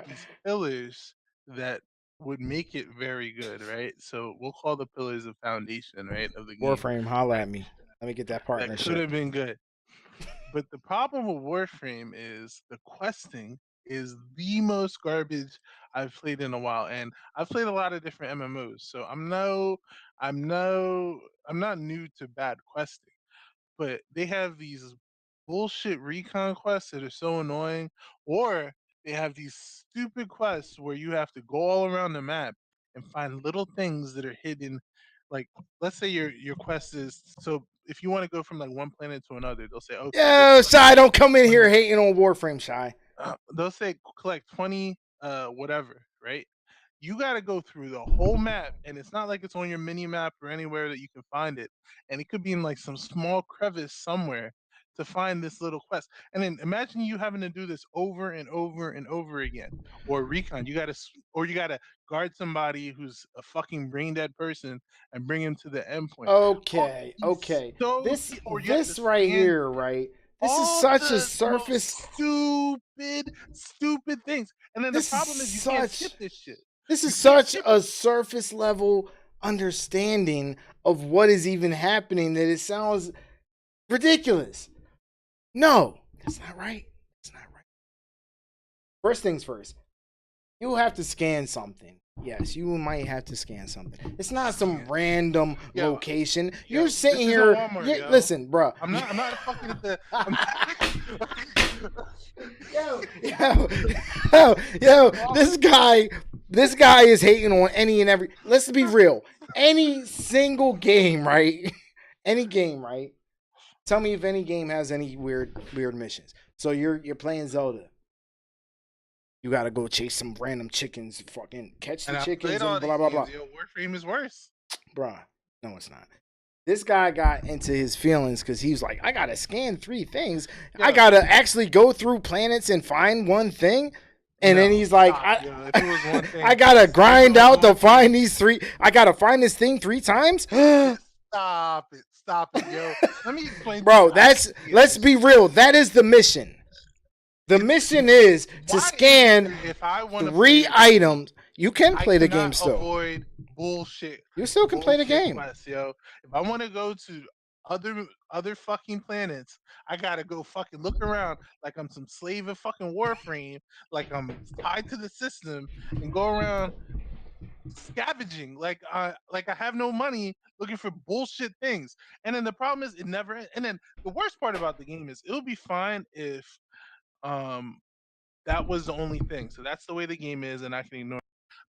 S2: these pillars that would make it very good, right? So we'll call the pillars the foundation, right, of the game.
S1: Warframe, holla
S2: Right?
S1: at me. Let me get that
S2: That
S1: partnership.
S2: could have been good. But the problem with Warframe is the questing is the most garbage I've played in a while, and I've played a lot of different MMOs, so I'm not new to bad questing, but they have these bullshit recon quests that are so annoying, or they have these stupid quests where you have to go all around the map and find little things that are hidden. Like, let's say your quest is, so if you want to go from like one planet to another, they'll say, okay, this
S1: Yo,
S2: planet,
S1: Shy, don't come in here hating on Warframe, Shy.
S2: they'll say collect 20 whatever, right? You got to go through the whole map, and it's not like it's on your mini map or anywhere that you can find it, and it could be in like some small crevice somewhere to find this little quest. And then imagine you having to do this over and over and over again. Or recon, you got to guard somebody who's a fucking brain dead person and bring him to the endpoint.
S1: Okay.
S2: So
S1: This right here, right? This is such a surface.
S2: Stupid things. And then the problem is you can't skip this shit.
S1: This is such a surface level understanding of what is even happening that it sounds ridiculous. No, that's not right. That's not right. First things first, you have to scan something. Yes, you might have to scan something. It's not some random location. You're sitting here.
S2: Walmart,
S1: listen, bro.
S2: I'm not fucking at the.
S1: Yo, this guy is hating on any and every. Let's be real. Any single game, right? Any game, right? Tell me if any game has any weird missions. So you're playing Zelda. You gotta go chase some random chickens, fucking catch the chickens, and blah blah blah.
S2: Warframe is worse,
S1: bruh. No, it's not. This guy got into his feelings because he was like, I gotta scan 3 things. Yeah. I gotta actually go through planets and find one thing. And then he's like, I gotta grind out to find these 3. I gotta find this thing 3 times.
S2: Stop it, yo. Let me explain.
S1: Bro, let's be real. That is the mission. The mission is to scan 3 items. You can play the game still.
S2: Avoid bullshit.
S1: You still can play the game.
S2: Quests, yo. If I want to go to other fucking planets, I gotta go fucking look around like I'm some slave of fucking Warframe, like I'm tied to the system, and go around scavenging like I have no money looking for bullshit things. And then the problem is it never. And then the worst part about the game is it'll be fine if that was the only thing. So that's the way the game is, and I can ignore it.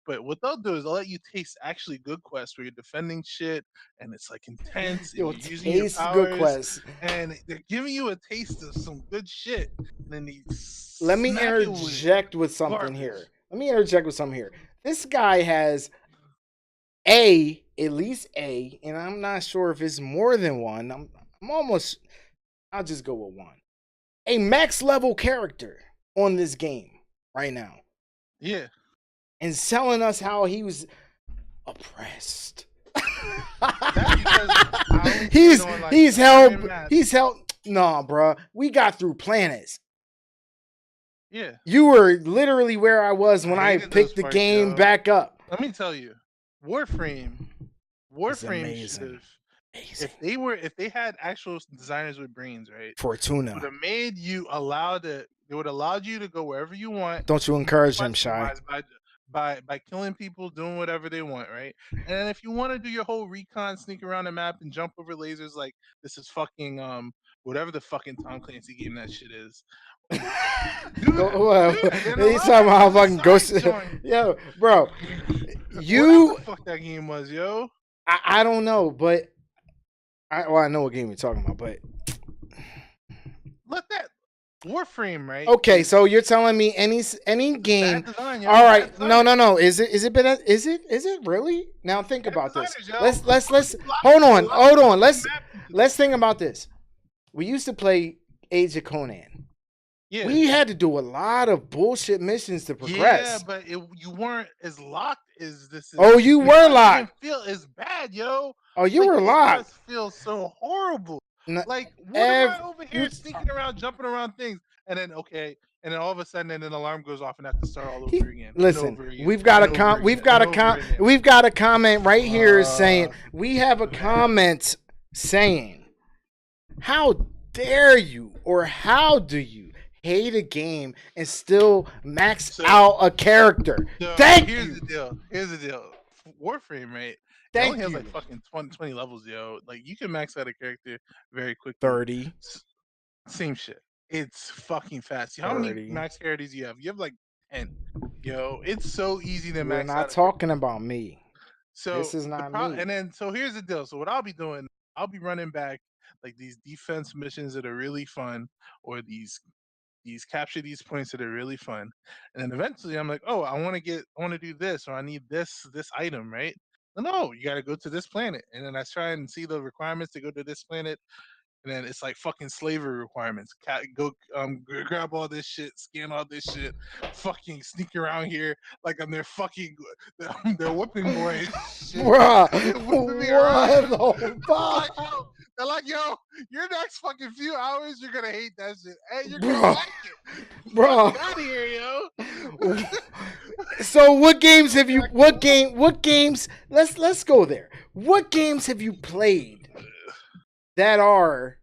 S2: But what they'll do is they'll let you taste actually good quests where you're defending shit and it's like intense.
S1: You'll
S2: and you're using your powers,
S1: good quests.
S2: And they're giving you a taste of some good shit. And then
S1: let me interject with something here. This guy has at least a, and I'm not sure if it's more than one. I'll just go with 1. A max level character on this game right now.
S2: Yeah.
S1: And telling us how he was oppressed. He's held. Nah, bro. We got through planets.
S2: Yeah.
S1: You were literally where I was when I picked the game back up.
S2: Let me tell you, Warframe should have. If they had actual designers with brains, right?
S1: Fortuna
S2: would have made you allowed it. It would allowed you to go wherever you want.
S1: Don't you encourage him, Shy?
S2: By killing people, doing whatever they want, right? And then if you want to do your whole recon, sneak around the map and jump over lasers, like this is fucking whatever the fucking Tom Clancy game that shit is.
S1: He's talking about how fucking Ghost. Yo, bro,
S2: whatever the fuck that game was, yo.
S1: I don't know, but I know what game you're talking about, but
S2: let that Warframe, right?
S1: Okay, so you're telling me any game? Design, all right, no. Is it really? Now think about this. Let's hold on. Let's think about this. We used to play Age of Conan. Yeah. We had to do a lot of bullshit missions to progress.
S2: Yeah, but you weren't as locked as this.
S1: Oh, you were locked.
S2: Feel as bad, yo.
S1: Oh, you were locked.
S2: It feels so horrible. Like, what am I over here sneaking around, jumping around things, and then all of a sudden, an alarm goes off, and I have to start all over again.
S1: Listen, we've got a comment right here saying we have a comment saying, "How dare you, or how do you hate a game and still max out a character?"
S2: Here's the deal. Warframe, right? It only has like fucking 20 levels, yo. Like, you can max out a character very quickly.
S1: 30.
S2: Same shit. It's fucking fast. How many max characters you have? You have like 10. Yo, it's so easy to max out.
S1: We're not talking about me.
S2: So
S1: this is not me.
S2: And then, so here's the deal. So what I'll be doing, I'll be running back like these defense missions that are really fun, or these capture these points that are really fun. And then eventually I'm like, oh, I want to do this, or I need this item, right? No, you got to go to this planet. And then I try and see the requirements to go to this planet. And then it's like fucking slavery requirements. Go grab all this shit, scan all this shit, fucking sneak around here like I'm their fucking their whipping boys.
S1: Bruh,
S2: they're like, yo, your next fucking few hours, you're gonna hate that shit. Hey, you're gonna like it, bro. Get out of here, yo.
S1: So what games have you? What games? Let's go there. What games have you played that are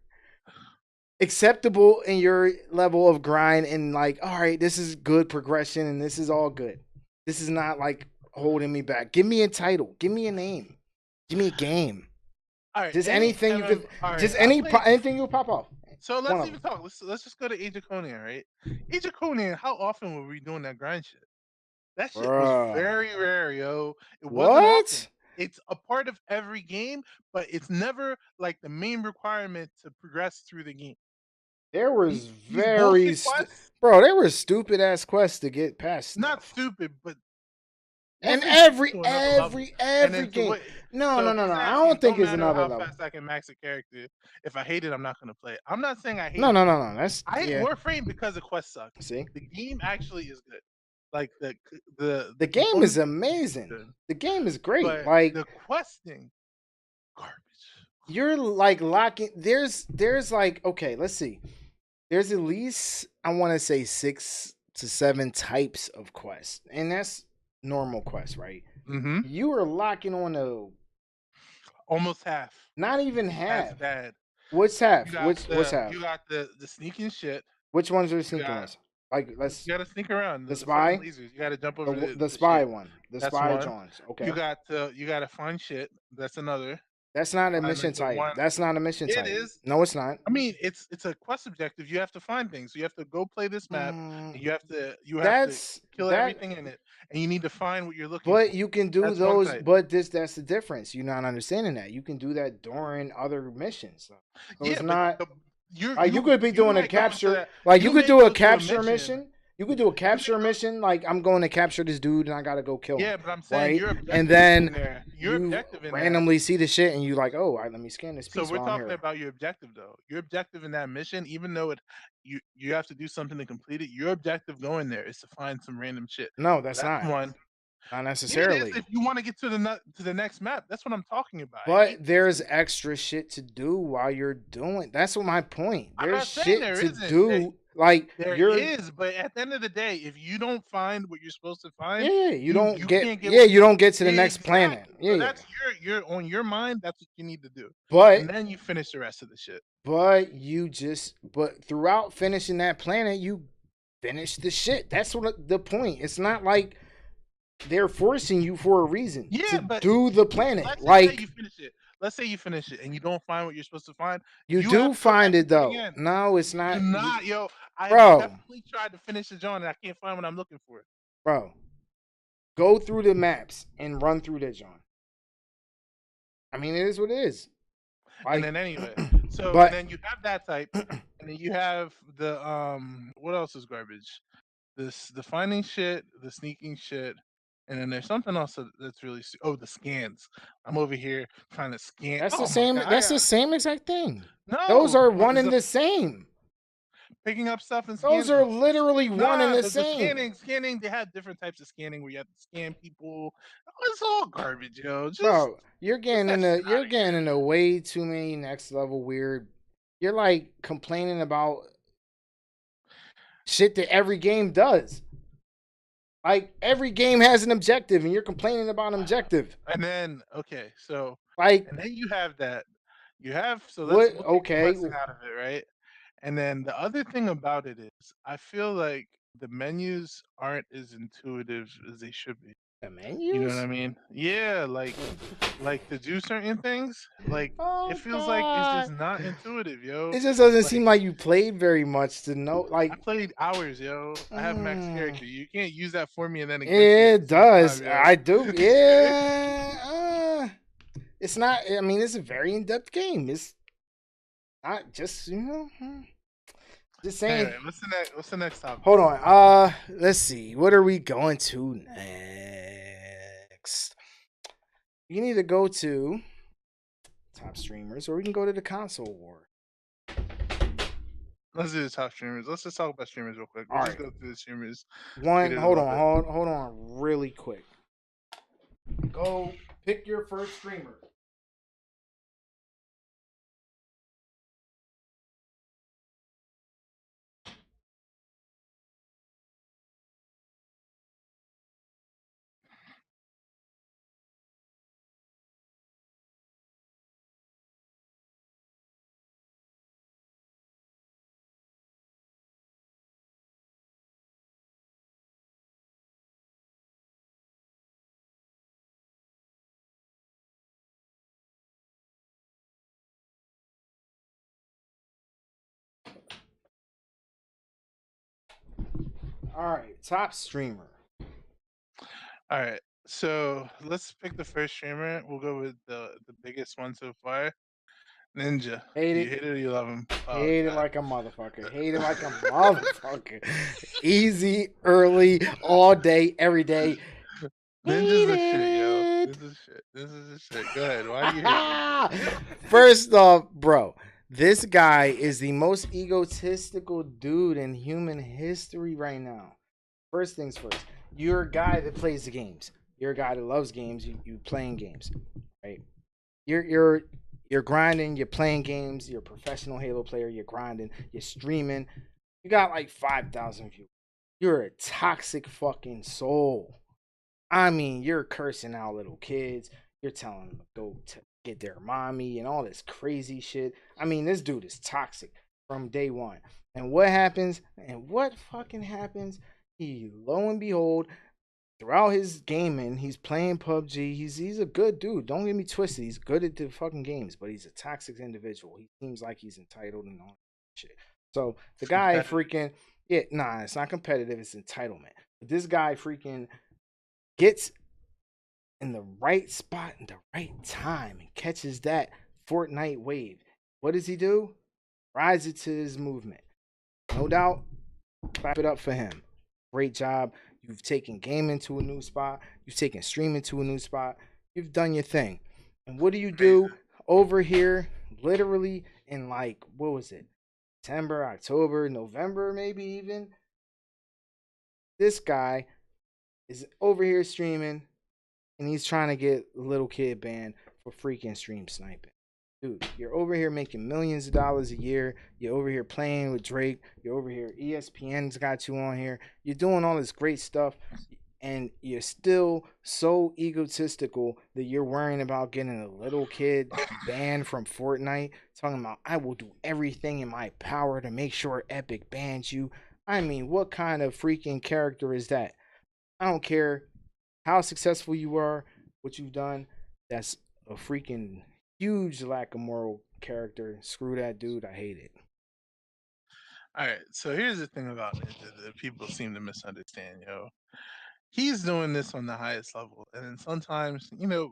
S1: acceptable in your level of grind and like, all right, this is good progression and this is all good. This is not like holding me back. Give me a title. Give me a name. Give me a game.
S2: All right,
S1: just anything you could. Just anything you'll pop off.
S2: So let's even talk. Let's just go to Age of Conan, right? Age of Conan. How often were we doing that grind shit? That shit was very rare, yo. It wasn't often. It's a part of every game, but it's never like the main requirement to progress through the game.
S1: There was there were stupid ass quests to get past.
S2: Not stupid, but
S1: and every game. No. I don't think it's another level.
S2: How fast I can max a character. If I hate it, I'm not gonna play it. I'm not saying I hate.
S1: No.
S2: I hate Warframe because the quest sucks.
S1: See,
S2: the game actually is good. Like
S1: the game is amazing. The game is great.
S2: But
S1: like
S2: the questing, garbage.
S1: You're like locking. There's like, okay, let's see. There's at least, I want to say 6 to 7 types of quests, and that's normal quests, right?
S2: Mm-hmm.
S1: You are locking on
S2: almost half.
S1: Not even half.
S2: That's bad.
S1: What's half? What's half?
S2: You got the sneaking shit.
S1: Which ones are sneaking ones? Like,
S2: you gotta sneak around.
S1: The spy.
S2: You gotta jump over
S1: the spy
S2: shit.
S1: one. The spy Johns. Okay.
S2: You gotta find shit. That's another.
S1: That's not a mission type. That's not a mission type. It is. No, it's not.
S2: I mean, it's a quest objective. You have to find things. You have to go play this map. And you have to kill everything in it, and you need to find what you're looking for.
S1: But you can do those. But that's the difference. You're not understanding that. You can do that during other missions. So it's not. You could be doing a capture. Like you could do a capture mission. You could do a
S2: You
S1: capture mission, like I'm going to capture this dude and I gotta go kill him,
S2: Yeah, but I'm saying
S1: right?
S2: your
S1: And
S2: objective in
S1: then
S2: there. Your
S1: you
S2: objective in that.
S1: randomly see the shit and you like, oh, all right, let me scan this
S2: So
S1: piece
S2: we're
S1: while I'm
S2: talking
S1: here.
S2: about your objective though. Your objective in that mission, even though you have to do something to complete it, your objective going there is to find some random shit.
S1: No,
S2: So
S1: that's
S2: that's
S1: not.
S2: one.
S1: Not
S2: Yeah, it is
S1: necessarily.
S2: if you want to get to the next map. That's what I'm talking about. I
S1: But
S2: hate this.
S1: there's extra shit to do while you're doing. That's what my point.
S2: I'm
S1: There's
S2: not saying
S1: shit
S2: there
S1: to
S2: isn't.
S1: do. Like
S2: There
S1: you're
S2: is, but at the end of the day, if you don't find what you're supposed to find,
S1: yeah,
S2: you can't get
S1: you don't get to the next planet.
S2: exactly.
S1: Yeah,
S2: So
S1: yeah.
S2: that's your on your mind. That's what you need to do, and
S1: But
S2: then you finish the rest of the shit.
S1: but throughout finishing that planet, you finish the shit. That's what the point. It's not like they're forcing you for a reason
S2: Yeah,
S1: to
S2: but
S1: do the planet.
S2: let's just say
S1: Like
S2: you finish it. Let's say you finish it and you don't find what you're supposed to find.
S1: you
S2: You have
S1: do
S2: to go
S1: find it
S2: execute
S1: though.
S2: again.
S1: No, it's
S2: You do
S1: not
S2: not, yo. I have
S1: bro.
S2: definitely tried to finish the joint and I can't find what I'm looking for.
S1: Bro, go through the maps and run through that John. I mean, it is what it is.
S2: And
S1: Like,
S2: then anyway, so and
S1: but
S2: then you have that type, and then you have the what else is garbage? The finding shit, the sneaking shit, and then there's something else that's really oh, the scans. I'm over here trying to scan.
S1: that's the
S2: Oh my
S1: same.
S2: god,
S1: That's the same exact thing. Those
S2: no,
S1: are
S2: but
S1: one and the same.
S2: picking up stuff and
S1: Those
S2: scanning.
S1: are
S2: Oh,
S1: literally one and
S2: nah,
S1: the
S2: the
S1: same.
S2: scanning. They had different types of scanning where you have to scan people. Oh, it's all garbage, yo. Just
S1: Bro,
S2: get that shit out
S1: you're
S2: of here.
S1: getting into way too many next level weird. You're like complaining about shit that every game does. Like every game has an objective, and you're complaining about an objective.
S2: And then okay, so
S1: Like
S2: and then you have that. You have so
S1: what?
S2: we'll take the
S1: Okay,
S2: questing out of it, right? And then the other thing about it is I feel like the menus aren't as intuitive as they should be.
S1: the
S2: You know what I
S1: menus.
S2: mean? Yeah, like to do certain things, like it
S1: Oh
S2: feels like it's just
S1: God.
S2: not intuitive, yo.
S1: It just doesn't
S2: Like
S1: seem like you played very much to know.
S2: I
S1: Like,
S2: played hours, yo. I have max
S1: mm,
S2: character. You can't use that for me and then against me at
S1: it
S2: the same
S1: does.
S2: time, yo.
S1: I do. Yeah. It's not. I mean, it's a very in depth game. It's not just just saying.
S2: Anyway, what's the next topic?
S1: Hold on. Let's see. What are we going to next? You need to go to top streamers, or we can go to the console war.
S2: Let's do the top streamers. Let's just talk about streamers real quick.
S1: All
S2: We'll just
S1: right.
S2: go through the streamers.
S1: One.
S2: Get it a
S1: Hold
S2: little
S1: on.
S2: bit.
S1: Hold on. Really quick. Go pick your first streamer. All right. Top streamer.
S2: All right. So let's pick the first streamer. We'll go with the biggest one so far. Ninja.
S1: Hate
S2: Do you
S1: it.
S2: hate it or you love him? Oh
S1: Hate it
S2: god.
S1: like a motherfucker. Hate it like a motherfucker. Easy, early, all day, every day.
S2: Ninja's
S1: Hate
S2: the shit, yo.
S1: it.
S2: This is shit. This is the shit. Go ahead. Why do you hate Ninja?
S1: First off, bro, this guy is the most egotistical dude in human history right now. First things first, you're a guy that plays the games. You're a guy that loves games. You playing games, right? You're grinding. You're playing games. You're a professional Halo player. You're grinding. You're streaming. You got like 5,000 views. You're a toxic fucking soul. I mean, you're cursing out little kids. You're telling them to go to get their mommy and all this crazy shit. I mean, this dude is toxic from day one. And what happens? And what fucking happens? He, lo and behold, throughout his gaming, he's playing PUBG. He's a good dude. Don't get me twisted. He's good at the fucking games, but he's a toxic individual. He seems like he's entitled and all that shit. So the
S2: It's
S1: guy
S2: competitive.
S1: freaking nah, it's not competitive. It's entitlement. But this guy freaking gets in the right spot in the right time and catches that Fortnite wave. What does he do? Rises to his movement. No doubt, clap it up for him. Great job. You've taken gaming to a new spot. You've taken streaming to a new spot. You've done your thing. And what do you do
S2: Amazing.
S1: over here? Literally in like what was it? September, October, November, maybe even. This guy is over here streaming, and he's trying to get little kid banned for freaking stream sniping. Dude, you're over here making millions of dollars a year. You're over here playing with Drake. You're over here. ESPN's got you on here. You're doing all this great stuff, and you're still so egotistical that you're worrying about getting a little kid banned from Fortnite. Talking about, I will do everything in my power to make sure Epic bans you. I mean, what kind of freaking character is that? I don't care how successful you are, what you've done. That's a freaking huge lack of moral character. Screw that dude. I hate it.
S2: All right, so here's the thing about Ninja that people seem to misunderstand, yo. He's doing this on the highest level, and then sometimes, you know,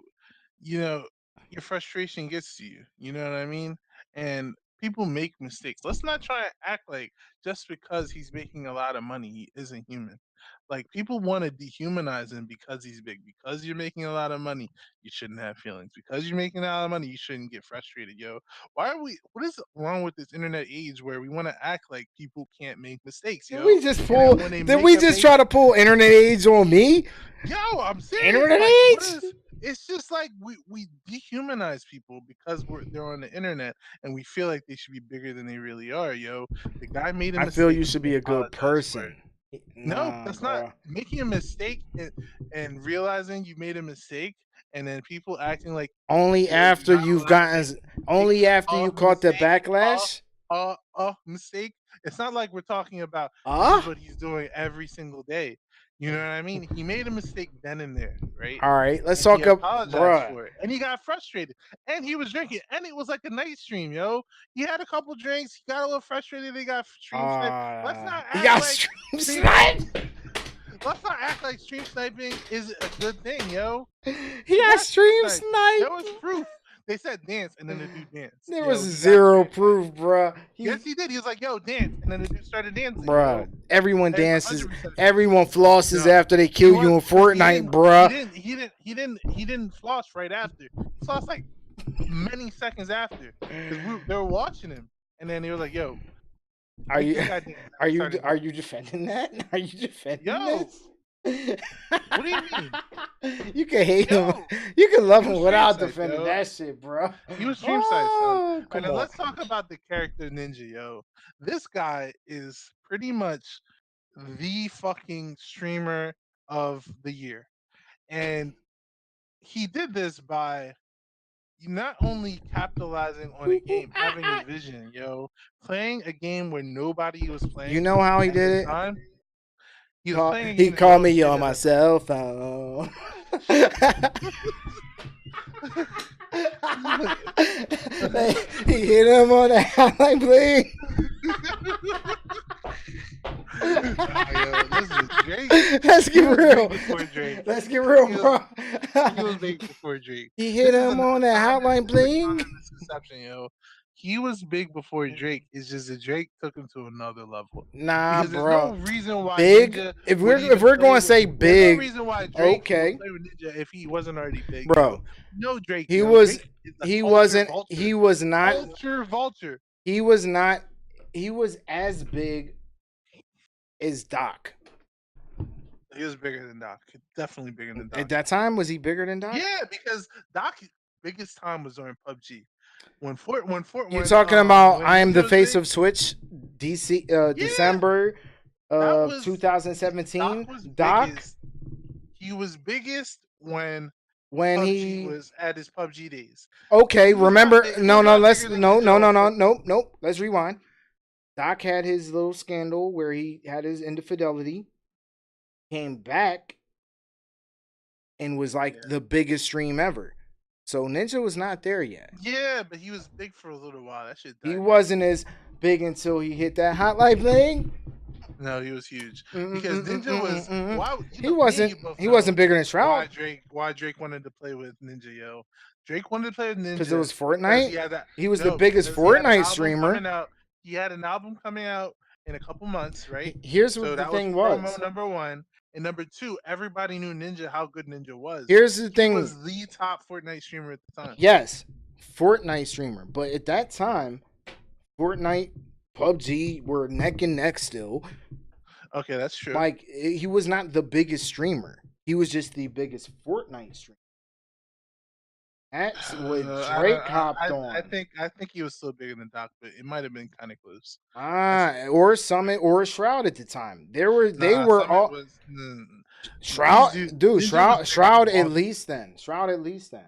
S2: your frustration gets to you. You know what I mean? And people make mistakes. Let's not try to act like just because he's making a lot of money, he isn't human. Like people want to dehumanize him because he's big. Because you're making a lot of money, you shouldn't have feelings. Because you're making a lot of money, you shouldn't get frustrated, yo. Why are we? What is wrong with this internet age where we want to act like people can't make mistakes,
S1: Did
S2: yo?
S1: we just
S2: And
S1: pull?
S2: then when they
S1: Did
S2: make
S1: we
S2: a
S1: just try to pull internet age on me?
S2: Yo, I'm serious.
S1: Internet
S2: Like, what
S1: age?
S2: is? It's just like we dehumanize people because they're on the internet and we feel like they should be bigger than they really are. Yo, the guy made a
S1: I feel
S2: mistake.
S1: you should
S2: He
S1: be a good
S2: apologized for it.
S1: person.
S2: No,
S1: Nah,
S2: that's not
S1: bro.
S2: making a mistake and realizing you made a mistake, and then people acting like
S1: Only
S2: you're
S1: after
S2: not
S1: you've
S2: allowed to make
S1: gotten.
S2: a mistake.
S1: Only after you
S2: A
S1: caught the
S2: mistake.
S1: backlash.
S2: Mistake. It's not like we're talking about this is
S1: Ah.
S2: what he's doing every single day. You know what I mean? He made a mistake then and there, right?
S1: All right. Let's
S2: And he
S1: talk up,
S2: apologized
S1: bruh.
S2: for it. And he got frustrated. And he was drinking. And it was like a night stream, yo. He had a couple drinks. He got a little frustrated. He got stream sniped. Let's not
S1: He
S2: act
S1: got
S2: like
S1: stream
S2: stream
S1: sniped.
S2: let's not act like stream sniping is a good thing, yo.
S1: He got stream
S2: Sniped. There was
S1: sniped.
S2: proof. They said dance, and then the dude danced.
S1: There was
S2: Yo, he got
S1: zero
S2: stream sniped.
S1: proof, bruh.
S2: Yes, he did. He was like, "Yo, dance," and then the dude started dancing. Yo,
S1: Bruh, everyone
S2: that is
S1: dances.
S2: 100% true.
S1: Everyone flosses
S2: No,
S1: after they
S2: he
S1: kill
S2: was
S1: you in
S2: because
S1: Fortnite, bruh.
S2: he didn't floss right after. He flossed like many seconds after because they were watching him, and then they were like, "Yo,
S1: Are
S2: make
S1: you
S2: this guy dance." And
S1: are
S2: he
S1: you
S2: started
S1: are
S2: dancing.
S1: you defending that? Are you defending
S2: Yo,
S1: this?
S2: what do you mean?
S1: You can hate him.
S2: Yo,
S1: You can love
S2: he
S1: him
S2: was stream
S1: without
S2: sniped,
S1: defending
S2: yo.
S1: that shit, bro.
S2: He was stream side, son.
S1: Oh,
S2: And
S1: come
S2: then
S1: on.
S2: let's talk about the character Ninja, yo. This guy is pretty much the fucking streamer of the year. And he did this by not only capitalizing on a game, having a vision, yo, playing a game where nobody was
S1: You
S2: playing
S1: know how he
S2: at the
S1: did it?
S2: time. He was playing a
S1: He
S2: game that
S1: called
S2: nobody
S1: me
S2: played
S1: on
S2: at
S1: my
S2: the
S1: cell phone. He hit him on the highlight bling.
S2: Yo, this is Drake.
S1: Let's
S2: He
S1: get
S2: was
S1: real.
S2: big before Drake.
S1: Let's get real,
S2: He was,
S1: bro.
S2: he was big before Drake.
S1: He
S2: This
S1: hit
S2: is
S1: him
S2: another
S1: on that
S2: common,
S1: hotline
S2: this is a
S1: bling.
S2: common misconception, yo. He was big before Drake. It's just that Drake took him to another level.
S1: Nah,
S2: Because there's no
S1: bro.
S2: reason why
S1: Big.
S2: Ninja
S1: If
S2: would
S1: we're
S2: even play
S1: going to
S2: with.
S1: say
S2: There's no
S1: big,
S2: reason why Drake would
S1: okay,
S2: play with Ninja if he wasn't already big,
S1: bro.
S2: yo. No Drake,
S1: He
S2: yo.
S1: was.
S2: Drake is the
S1: He
S2: culture
S1: wasn't.
S2: vulture.
S1: He was not.
S2: Culture vulture.
S1: He was not. He was as big as Doc.
S2: He was bigger than Doc. Definitely bigger than Doc.
S1: At that time, was he bigger than Doc?
S2: Yeah, because Doc's biggest time was during PUBG. When
S1: You're talking about I am the
S2: Ninja
S1: face
S2: was
S1: of Switch, DC,
S2: yeah,
S1: December
S2: that
S1: of
S2: was
S1: 2017.
S2: Doc was
S1: Doc,
S2: biggest. He was biggest when
S1: when
S2: PUBG
S1: he
S2: was at his PUBG days.
S1: okay,
S2: He was
S1: remember?
S2: not big, he
S1: No,
S2: was
S1: no,
S2: not
S1: let's
S2: bigger than
S1: no, no, no,
S2: Ninja.
S1: no, nope. Let's rewind. Doc had his little scandal where he had his infidelity, came back, and was like
S2: Yeah.
S1: the biggest stream ever. So Ninja was not there yet.
S2: Yeah, but he was big for a little while. That shit died.
S1: He wasn't as big until he hit that hotline bling.
S2: No, he was huge because Ninja was. Why
S1: He wasn't. He wasn't bigger than Shroud
S2: Why Drake wanted to play with Ninja, yo? Drake wanted to play with Ninja
S1: because it was
S2: because
S1: Fortnite.
S2: he had that.
S1: He was
S2: No,
S1: the biggest
S2: because he had an
S1: Fortnite
S2: album
S1: streamer.
S2: coming out. He had an album coming out, in a couple months, right?
S1: Here's
S2: So
S1: what the
S2: that was
S1: thing
S2: promo
S1: was.
S2: number one. And number two, everybody knew Ninja how good Ninja was.
S1: Here's the
S2: He
S1: thing.
S2: was the top Fortnite streamer at the time.
S1: Yes, Fortnite streamer, but at that time, Fortnite, PUBG were neck and neck still.
S2: Okay, that's true.
S1: Like he was not the biggest streamer. He was just the biggest Fortnite streamer. That's what
S2: I don't.
S1: Drake hopped
S2: I
S1: on.
S2: think he was still bigger than Doc, but it might have been kind of close.
S1: Or Summit or Shroud at the time. They
S2: Nah,
S1: were
S2: Summit
S1: all
S2: was these
S1: Shroud, dude.
S2: Ninja was bigger
S1: Shroud
S2: than
S1: at
S2: all.
S1: least then. Shroud at least then,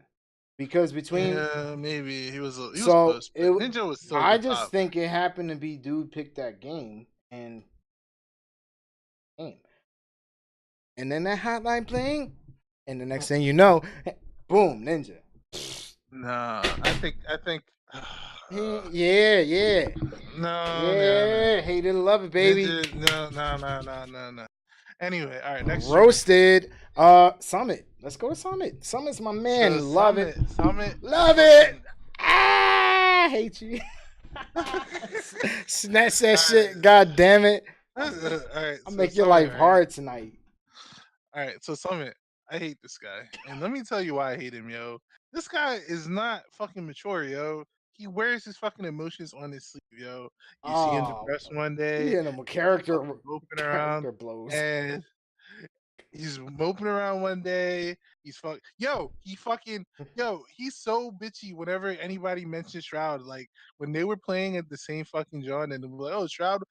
S1: because between
S2: Yeah, maybe he was
S1: so
S2: close, but
S1: it.
S2: Ninja was still
S1: I
S2: the
S1: just
S2: top.
S1: think it happened to be dude picked that game and game, and then that hotline playing, and the next thing you know, boom, Ninja.
S2: Nah, I think
S1: Yeah.
S2: no.
S1: Yeah, hate it or love it, baby.
S2: Ninja, no. Anyway, all right, next streamer.
S1: Roasted. Summit. Let's go to Summit. Summit's my man.
S2: So
S1: Love it.
S2: Summit,
S1: Love it. I hate you. Snatch that shit. God damn it.
S2: all right,
S1: I'll
S2: so
S1: make your
S2: Summit,
S1: life
S2: right?
S1: hard tonight.
S2: All right, so Summit, I hate this guy, and let me tell you why I hate him, yo. This guy is not fucking mature, yo. He wears his fucking emotions on his sleeve, yo. You see him
S1: Oh,
S2: depressed one
S1: he
S2: day,
S1: hitting him with
S2: fucking moping around,
S1: character blows.
S2: and he's moping around one day. He's so bitchy whenever anybody mentions Shroud. Like when they were playing at the same fucking John and they were like, oh, Shroud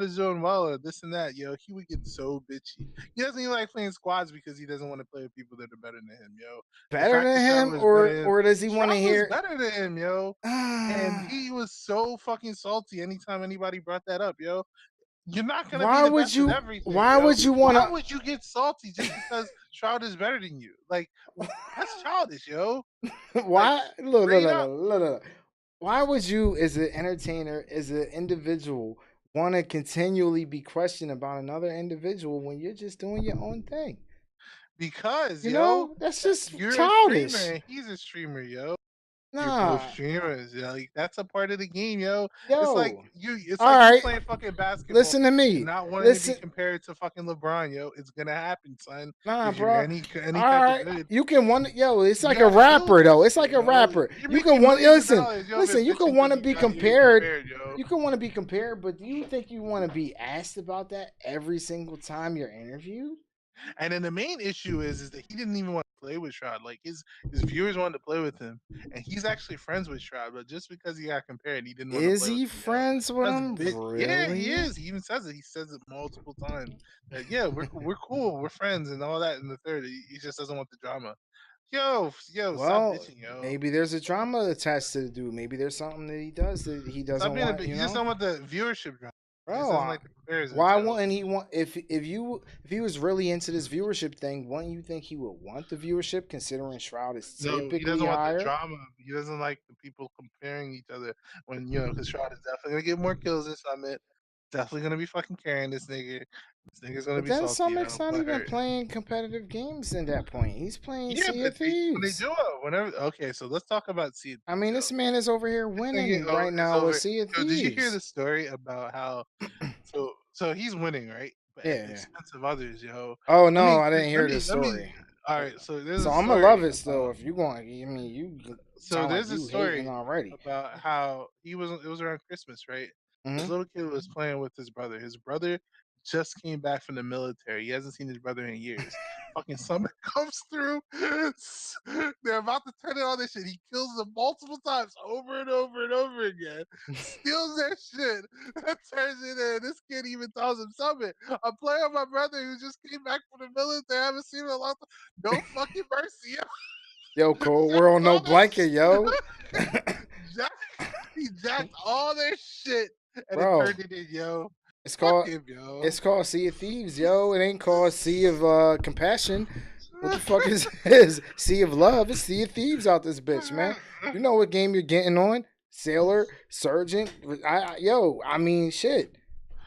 S2: is doing well or this and that, yo. He would get so bitchy. He doesn't even like playing squads because he doesn't want to play with people that are better than him, yo. The
S1: Better
S2: fact
S1: than
S2: that Shroud
S1: him,
S2: was better than him,
S1: or does he want to
S2: Shroud was
S1: hear?
S2: better than him, yo. And he was so fucking salty anytime anybody brought that up, yo. You're not gonna be
S1: Why
S2: the
S1: would
S2: best at
S1: you?
S2: everything,
S1: Why
S2: yo.
S1: would you want
S2: Why
S1: to?
S2: would you get salty just because Shroud is better than you? Like that's childish, yo. Like
S1: Why? Look, look,
S2: straight
S1: look,
S2: up.
S1: look, look, look. Why would you, as an entertainer, as an individual, want to continually be questioned about another individual when you're just doing your own thing?
S2: Because
S1: You
S2: yo,
S1: know, that's just
S2: you're a streamer
S1: childish.
S2: and he's a streamer, yo. You're both
S1: Nah,
S2: streamers, yo. Like that's a part of the game, yo. It's like
S1: yo.
S2: it's
S1: All
S2: like you
S1: right,
S2: playing fucking basketball
S1: listen to
S2: and
S1: me.
S2: not wanting to be
S1: Listen,
S2: compared to fucking LeBron, yo. It's gonna happen, son.
S1: nah,
S2: If you're
S1: bro.
S2: any
S1: All
S2: type of
S1: right,
S2: good,
S1: you can want. Yo, it's
S2: you
S1: like a
S2: gotta deal with
S1: rapper,
S2: that
S1: though. It's
S2: shit,
S1: like a
S2: yo.
S1: rapper.
S2: You're
S1: You can
S2: making
S1: want.
S2: millions of
S1: Listen,
S2: dollars, yo,
S1: listen. You
S2: bitch,
S1: can
S2: until
S1: want to
S2: you
S1: be
S2: got you get
S1: compared.
S2: compared, yo.
S1: You can want to be compared, but do you think you want to be asked about that every single time you're interviewed?
S2: And then the main issue is that he didn't even want to play with Shroud. Like his viewers wanted to play with him, and he's actually friends with Shroud. But just because he got compared, he didn't want to
S1: Is
S2: play with
S1: he
S2: him. Yo,
S1: friends with
S2: that's
S1: him?
S2: bit. Yeah, he
S1: Really?
S2: is. He even says it. He says it multiple times. That yeah, we're cool, we're friends, and all that. In the third, he just doesn't want the drama. Yo, stop
S1: Well,
S2: bitching, yo.
S1: maybe there's a drama attached to the dude. Maybe there's something that he does that he
S2: Stop
S1: doesn't
S2: being a
S1: want.
S2: bitch.
S1: You
S2: He just
S1: know,
S2: don't want the viewership drama. He just
S1: bro.
S2: doesn't like the comparisons,
S1: Why
S2: yo.
S1: wouldn't he want? If he was really into this viewership thing, wouldn't you think he would want the viewership? Considering Shroud is
S2: No, he
S1: typically
S2: doesn't want the
S1: higher.
S2: drama. He doesn't like the people comparing each other when because Shroud is definitely gonna get more kills this summit. Definitely gonna be fucking carrying this nigga. This nigga's gonna
S1: But
S2: be
S1: then
S2: salty,
S1: Summit's not even
S2: butthurt.
S1: playing competitive games in that point. He's playing
S2: Yeah,
S1: Sea
S2: but
S1: of
S2: when they
S1: Thieves.
S2: do it, whenever okay, so let's talk about Seed,
S1: I mean,
S2: yo.
S1: this man is over here
S2: This nigga
S1: winning right
S2: is
S1: now with
S2: over.
S1: Sea of
S2: Yo, did you hear
S1: Thieves.
S2: the story about how so he's winning, right? But at the
S1: Yeah.
S2: expense of others, yo.
S1: Oh
S2: Let
S1: no,
S2: me
S1: I didn't hear this
S2: let me
S1: story.
S2: all right, so there's
S1: So
S2: a
S1: I'm gonna love
S2: story
S1: it still.
S2: about
S1: If you going, I mean, you
S2: so
S1: sound like
S2: there's a
S1: you hating
S2: story
S1: already.
S2: about how it was around Christmas, right? This
S1: Hmm.
S2: little kid was playing with his brother. His brother just came back from the military. He hasn't seen his brother in years. Fucking summer comes through. They're about to turn it on this shit. He kills them multiple times over and over and over again. Steals their shit. Turns it in. This kid even tells him something. I'm playing with my brother who just came back from the military. I haven't seen him in a long time. No fucking mercy.
S1: Yo, Cole, we're
S2: Jacked
S1: on no
S2: all that
S1: blanket, yo.
S2: he jacked all their shit and it
S1: Bro,
S2: turned it in, yo.
S1: it's
S2: Fuck
S1: called
S2: him, yo.
S1: it's called Sea of Thieves, yo. It ain't called Sea of Compassion. What the fuck is this? Sea of Love? It's Sea of Thieves out this bitch, man. You know what game you're getting on? Sailor, Sergeant. I mean, shit.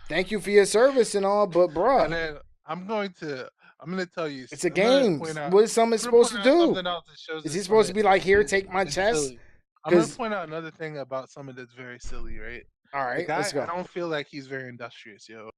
S1: Thank you for your service and all, but
S2: And
S1: bruh,
S2: then I'm gonna tell you.
S1: it's a
S2: I'm gonna
S1: game.
S2: point out.
S1: What is someone
S2: I'm gonna
S1: supposed
S2: point
S1: to
S2: out
S1: do?
S2: something else that shows
S1: Is
S2: this
S1: he supposed to
S2: summit
S1: be like, here, take my
S2: is
S1: chest?
S2: silly. I'm gonna point out another thing about someone that's very silly, right?
S1: All
S2: The
S1: right, let's
S2: guy, I
S1: go.
S2: don't feel like he's very industrious, yo.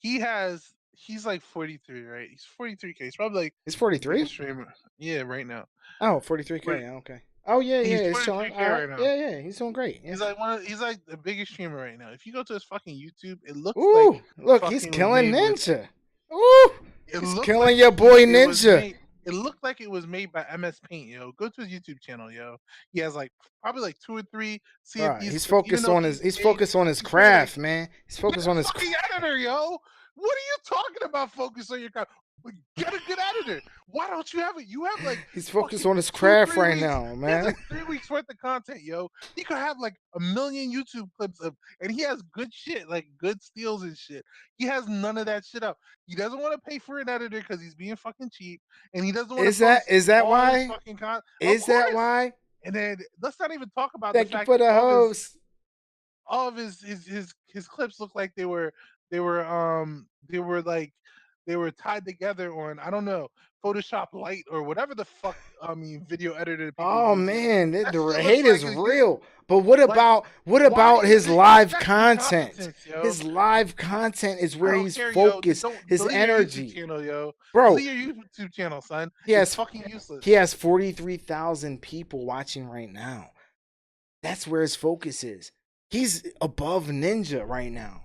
S2: He's like 43, right? He's 43K. He's probably like
S1: He's
S2: the biggest
S1: 43.
S2: streamer. Yeah, right now.
S1: Oh,
S2: But
S1: 43K. Okay. Oh yeah,
S2: he's
S1: it's showing.
S2: 43K
S1: All right.
S2: right now.
S1: Yeah. He's doing great. Yeah.
S2: He's like the biggest streamer right now. If you go to his fucking YouTube, it looks like
S1: Ooh, look, he's
S2: fucking was
S1: killing
S2: made with.
S1: Ninja. Ooh,
S2: It
S1: he's
S2: looked
S1: killing
S2: like
S1: your boy
S2: it was
S1: Ninja.
S2: made. It looked like it was made by MS Paint, yo. Go to his YouTube channel, yo. He has like probably like 2 or 3
S1: Right.
S2: CFDs clips, even though he's
S1: He's
S2: paid.
S1: focused on his
S2: He's paid like
S1: craft, man. He's
S2: get
S1: focused
S2: a
S1: on his
S2: fucking editor, yo. What are you talking about? Focus on your craft. Get a good editor. Why don't you have it? You have like
S1: he's focused
S2: fucking
S1: on his
S2: two,
S1: craft
S2: 3
S1: right
S2: weeks.
S1: now,
S2: He has
S1: man.
S2: like 3 weeks worth of content, yo. He could have like a million YouTube clips of, and he has good shit, like good steals and shit. He has none of that shit up. He doesn't want to pay for an editor because he's being fucking cheap, and he doesn't want to post
S1: Is that
S2: all his
S1: why?
S2: fucking content. Of
S1: Is that
S2: course.
S1: why?
S2: And then let's not even talk about the
S1: Thank you
S2: fact
S1: for
S2: that
S1: the host.
S2: all of his clips look like they were like they were tied together on, I don't know, Photoshop Light or whatever the fuck, I mean, video editor that people
S1: Oh
S2: use, yo.
S1: man,
S2: That
S1: the
S2: shit looks
S1: hate
S2: like
S1: is
S2: a
S1: real. But what
S2: like, why
S1: about his
S2: is it
S1: live
S2: that's
S1: content?
S2: incompetence, yo.
S1: His live content is
S2: I
S1: where
S2: don't
S1: he's
S2: care, yo.
S1: focused.
S2: Don't
S1: His
S2: delete your YouTube
S1: energy,
S2: channel, yo.
S1: bro.
S2: Delete your YouTube channel, son.
S1: He
S2: It's
S1: has
S2: fucking useless.
S1: he has 43,000 people watching right now. That's where his focus is. He's above Ninja right now.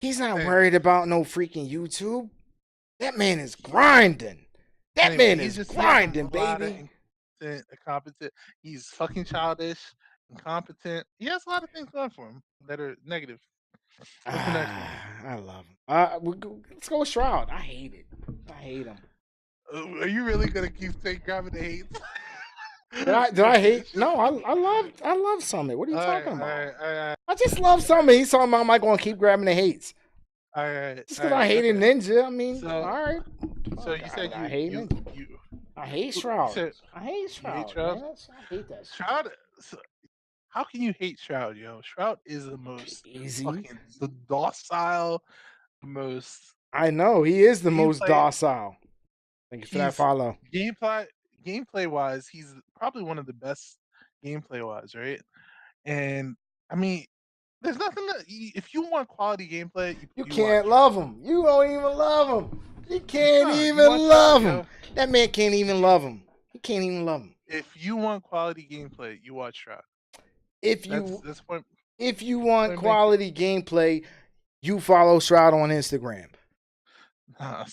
S1: He's not
S2: Hey,
S1: worried about no freaking YouTube. That man is grinding. That
S2: anyway,
S1: man is
S2: he has
S1: grinding,
S2: a lot of
S1: baby.
S2: incompetent. He's fucking childish, incompetent. He has a lot of things going for him that are negative. What's the next one?
S1: I love him. Let's go with Shroud. I hate it. I hate him.
S2: Are you really gonna keep grabbing the hate?
S1: Did I hate? No, I love Summit. What are you talking about?
S2: All right,
S1: I just love Summit. He's talking about am I going to keep grabbing the hates?
S2: all right.
S1: Just because I hated
S2: Okay.
S1: Ninja, I mean,
S2: So,
S1: all right.
S2: so you said
S1: I hate Ninja. I hate Shroud. I hate Shroud. Man. I hate that.
S2: Shroud. So, how can you hate Shroud, yo? Shroud is the most
S1: Easy.
S2: the docile, most
S1: I know he is the most
S2: gameplay.
S1: docile. Thank you for that follow.
S2: Gameplay wise, he's probably one of the best gameplay wise, right? And I mean, there's nothing that if you want quality gameplay,
S1: You
S2: you
S1: can't
S2: watch
S1: love him. You don't even love him. You can't
S2: Nah, you
S1: even
S2: watch
S1: love
S2: Shroud,
S1: him.
S2: yo.
S1: That man can't even love him. He can't even love him.
S2: If you want quality gameplay, you watch Shroud.
S1: If
S2: That's point.
S1: if you want
S2: point
S1: quality gameplay, you follow Shroud on Instagram.
S2: Nah.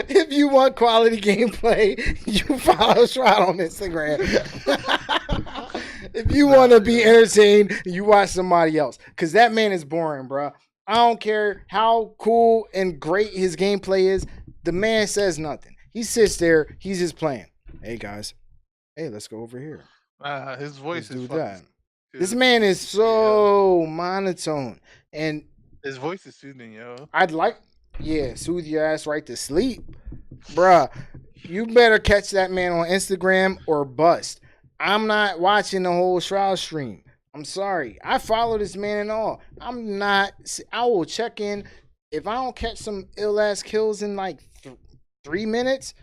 S1: If you want quality gameplay, you follow Shroud on Instagram. If you want to be entertained, you watch somebody else. Because that man is boring, bro. I don't care how cool and great his gameplay is. The man says nothing. He sits there. He's just playing. Hey, guys. Hey, let's go over here.
S2: His voice
S1: Let's
S2: is
S1: do that.
S2: Dude,
S1: This man is so monotone. And
S2: his voice is soothing, yo.
S1: I'd like, soothe your ass right to sleep. Bruh, you better catch that man on Instagram or bust. I'm not watching the whole Shroud stream. I'm sorry. I follow this man and all. I will check in. If I don't catch some ill ass kills in like 3 minutes,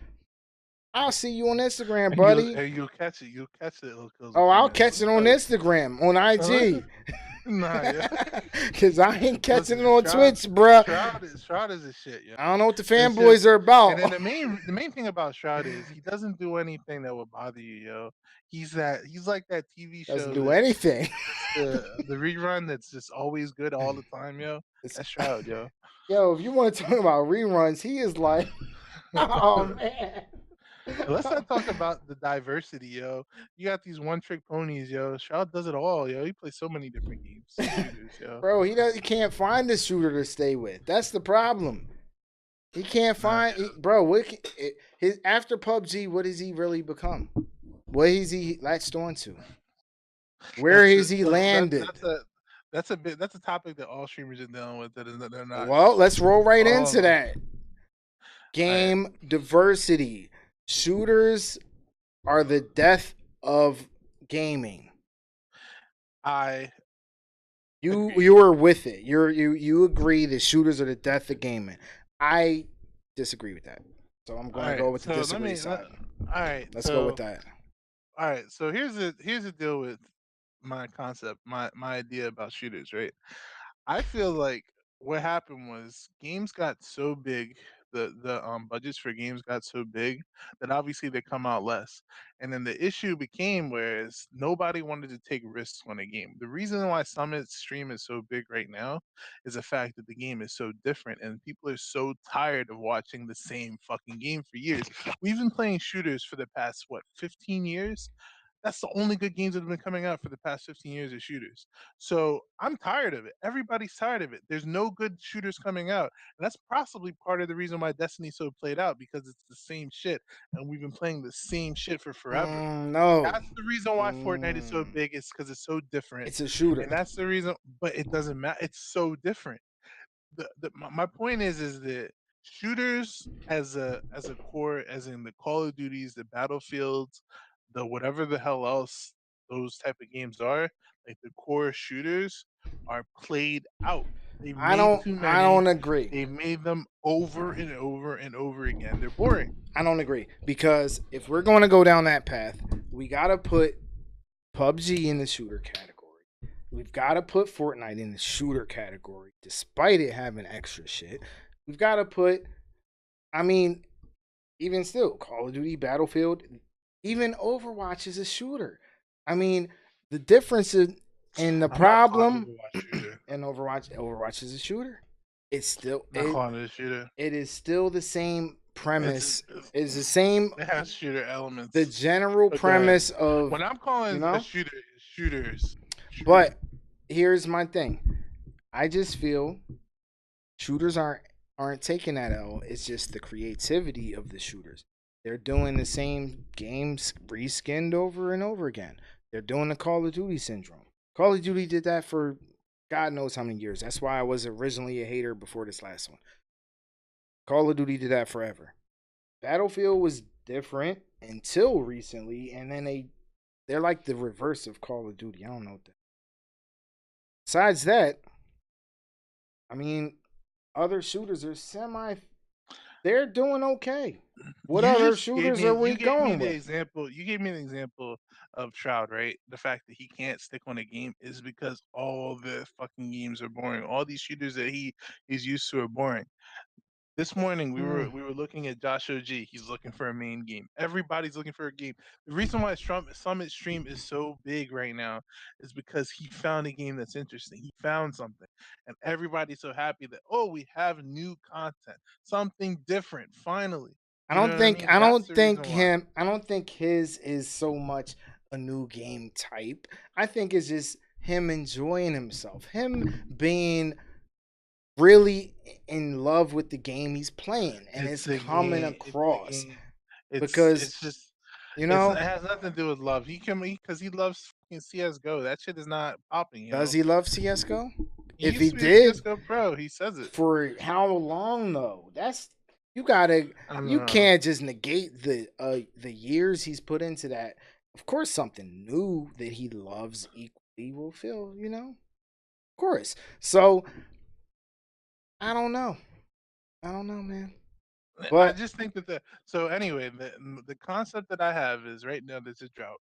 S1: I'll see you on Instagram, buddy.
S2: You'll catch it. You'll catch it.
S1: Oh, I'll catch it on Instagram, on IG.
S2: Nah, yeah.
S1: Because I ain't catching it on Twitch, bruh.
S2: Shroud is a shit, yo.
S1: I don't know what the fanboys are about.
S2: And then the main thing about Shroud is he doesn't do anything that will bother you, yo. He's like that TV show.
S1: Doesn't do anything.
S2: The rerun that's just always good all the time, yo. That's Shroud, yo.
S1: Yo, if you want to talk about reruns, he is like, oh man.
S2: Let's not talk about the diversity, yo. You got these one-trick ponies, yo. Shroud does it all, yo. He plays so many different games, shooters, yo.
S1: Bro, he can't find the shooter to stay with. That's the problem. He can't find, his after PUBG. What has he really become? What is he latched onto? Where has he landed?
S2: That's a topic that all streamers are dealing with. They're not.
S1: Well, let's roll right into that. Game diversity. Shooters are the death of gaming. You are with it. You agree that shooters are the death of gaming. I disagree with that. So I'm going to go with the disagree side.
S2: All right,
S1: Let's go with
S2: so
S1: that.
S2: here's the deal with my concept, my idea about shooters, right? I feel like what happened was games got so big, the budgets for games got so big that obviously they come out less. And then the issue became whereas nobody wanted to take risks on a game. The reason why Summit Stream is so big right now is the fact that the game is so different and people are so tired of watching the same fucking game for years. We've been playing shooters for the past what, 15 years? That's the only good games that have been coming out for the past 15 years of shooters. So I'm tired of it. Everybody's tired of it. There's no good shooters coming out. And that's possibly part of the reason why Destiny's so played out because it's the same shit. And we've been playing the same shit for forever.
S1: No.
S2: That's the reason why Fortnite is so
S1: Mm,
S2: big, is because it's so different.
S1: it's a shooter.
S2: And that's the reason, but it doesn't matter. It's so different. My point is that shooters as a core, as in the Call of Duties, the Battlefields, the whatever the hell else those type of games are, like the core shooters are played out. They've made too
S1: I
S2: many.
S1: don't agree.
S2: They've made them over and over and over again. They're boring.
S1: I don't agree because if we're going to go down that path, we got to put PUBG in the shooter category. We've got to put Fortnite in the shooter category, despite it having extra shit. We've got to put, I mean, even still, Call of Duty, Battlefield, even Overwatch is a shooter. I mean, the difference in the
S2: I'm not calling
S1: problem
S2: Overwatch shooter.
S1: in Overwatch is a shooter. It's still
S2: I'm not calling it a shooter.
S1: it is still the same
S2: It's,
S1: premise.
S2: it's
S1: Is the same
S2: it has shooter
S1: the
S2: elements.
S1: general
S2: But go ahead.
S1: premise of,
S2: When I'm
S1: you
S2: calling a
S1: know?
S2: shooter, shooters, shooters.
S1: But here's my thing. I just feel shooters aren't taking that L. It's just the creativity of the shooters. They're doing the same games reskinned over and over again. They're doing the Call of Duty syndrome. Call of Duty did that for God knows how many years. That's why I was originally a hater before this last one. Call of Duty did that forever. Battlefield was different until recently, and then they're like the reverse of Call of Duty. I don't know what that. Besides that, I mean, other shooters are they're doing okay. What
S2: You
S1: other
S2: just gave
S1: shooters
S2: me
S1: are we
S2: you gave me
S1: going
S2: the
S1: with?
S2: example. You gave me an example of Shroud, right? The fact that he can't stick on a game is because all the fucking games are boring. All these shooters that he is used to are boring. This morning
S1: Hmm.
S2: we were looking at Josh OG. He's looking for a main game. Everybody's looking for a game. The reason why Summit Stream is so big right now is because he found a game that's interesting. He found something, and everybody's so happy that oh, we have new content, something different. Finally, you know what I mean? That's the reason why.
S1: I don't think his is so much a new game type. I think it's just him enjoying himself. Him being really in love with the game he's playing, and
S2: It's
S1: it's
S2: a
S1: coming
S2: game. It's a
S1: across
S2: game.
S1: because
S2: It's just it
S1: you know,
S2: has nothing to do with love. He can because he loves fucking CS:GO. That shit is not popping. You
S1: does
S2: know.
S1: he love CS:GO?
S2: He
S1: If
S2: used
S1: he
S2: to be a
S1: did,
S2: CS:GO pro. He says it.
S1: for how long though? That's you gotta
S2: I don't
S1: you
S2: know.
S1: can't just negate the years he's put into that. Of course, something new that he loves equally will feel, of course. So I don't know. I don't know, man.
S2: I
S1: But
S2: just think that so anyway, the concept that I have is right now there's a drought,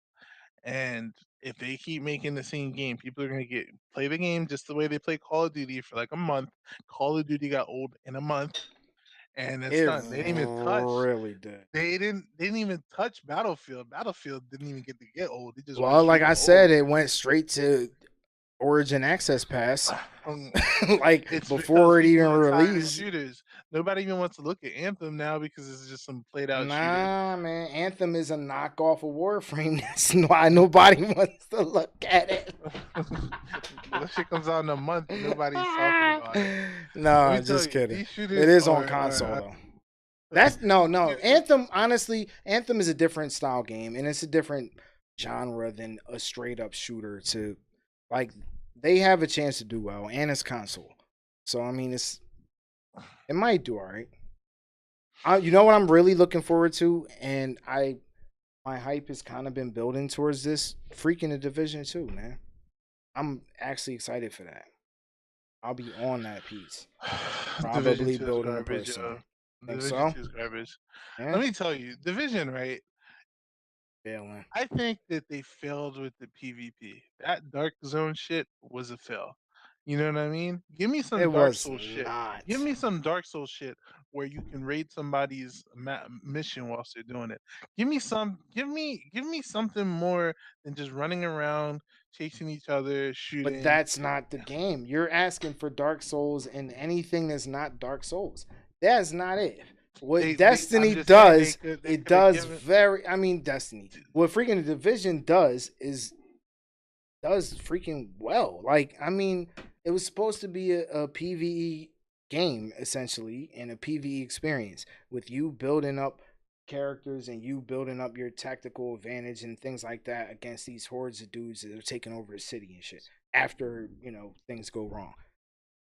S2: and if they keep making the same game, people are gonna get play the game just the way they play Call of Duty for like a month. Call of Duty got old in a month, and it's
S1: it
S2: done. They didn't even touch.
S1: really did.
S2: They didn't even touch Battlefield. Battlefield didn't even get to get old. It just went
S1: Well, like
S2: straight
S1: I
S2: to old.
S1: said, it went straight to Origin Access Pass,
S2: Um,
S1: like
S2: it's because
S1: before it even
S2: people are tired of
S1: released.
S2: shooters. Nobody even wants to look at Anthem now because it's just some played out shooter.
S1: Nah, man. Anthem is a knockoff of Warframe. That's why nobody wants to look at it.
S2: That shit comes out in a month. Nobody's talking about it. Let me
S1: No,
S2: tell
S1: just
S2: you,
S1: kidding.
S2: these
S1: It
S2: shooters
S1: is on console
S2: are
S1: though. That's no.
S2: dude,
S1: Anthem, honestly, Anthem is a different style game, and it's a different genre than a straight up shooter. To like, they have a chance to do well, and it's console. So I mean, it might do all right. You know what I'm really looking forward to, and my hype has kind of been building towards this freaking the Division 2, man. I'm actually excited for that. I'll be on that piece.
S2: Division
S1: Probably
S2: Two is
S1: building a
S2: garbage,
S1: personal.
S2: yo.
S1: Think
S2: Division
S1: so?
S2: Two is garbage.
S1: Yeah.
S2: Let me tell you, Division, right?
S1: Failing.
S2: I think that they failed with the PvP. That Dark Zone shit was a fail. You know what I mean? Give me some
S1: It
S2: Dark
S1: was
S2: Souls shit. Give
S1: not.
S2: me some Dark Souls shit where you can raid somebody's mission whilst they're doing it. Give me some. Give me something more than just running around chasing each other,
S1: But
S2: shooting.
S1: that's not the game. You're asking for Dark Souls and anything that's not Dark Souls. That's not it. What
S2: They. I'm
S1: Destiny
S2: just saying they
S1: does,
S2: could. They
S1: it
S2: could have
S1: does
S2: given.
S1: very. I mean, Destiny. What freaking Division does is does freaking well. Like, I mean, it was supposed to be a PVE game essentially and a PVE experience with you building up characters and you building up your tactical advantage and things like that against these hordes of dudes that are taking over the city and shit after, things go wrong.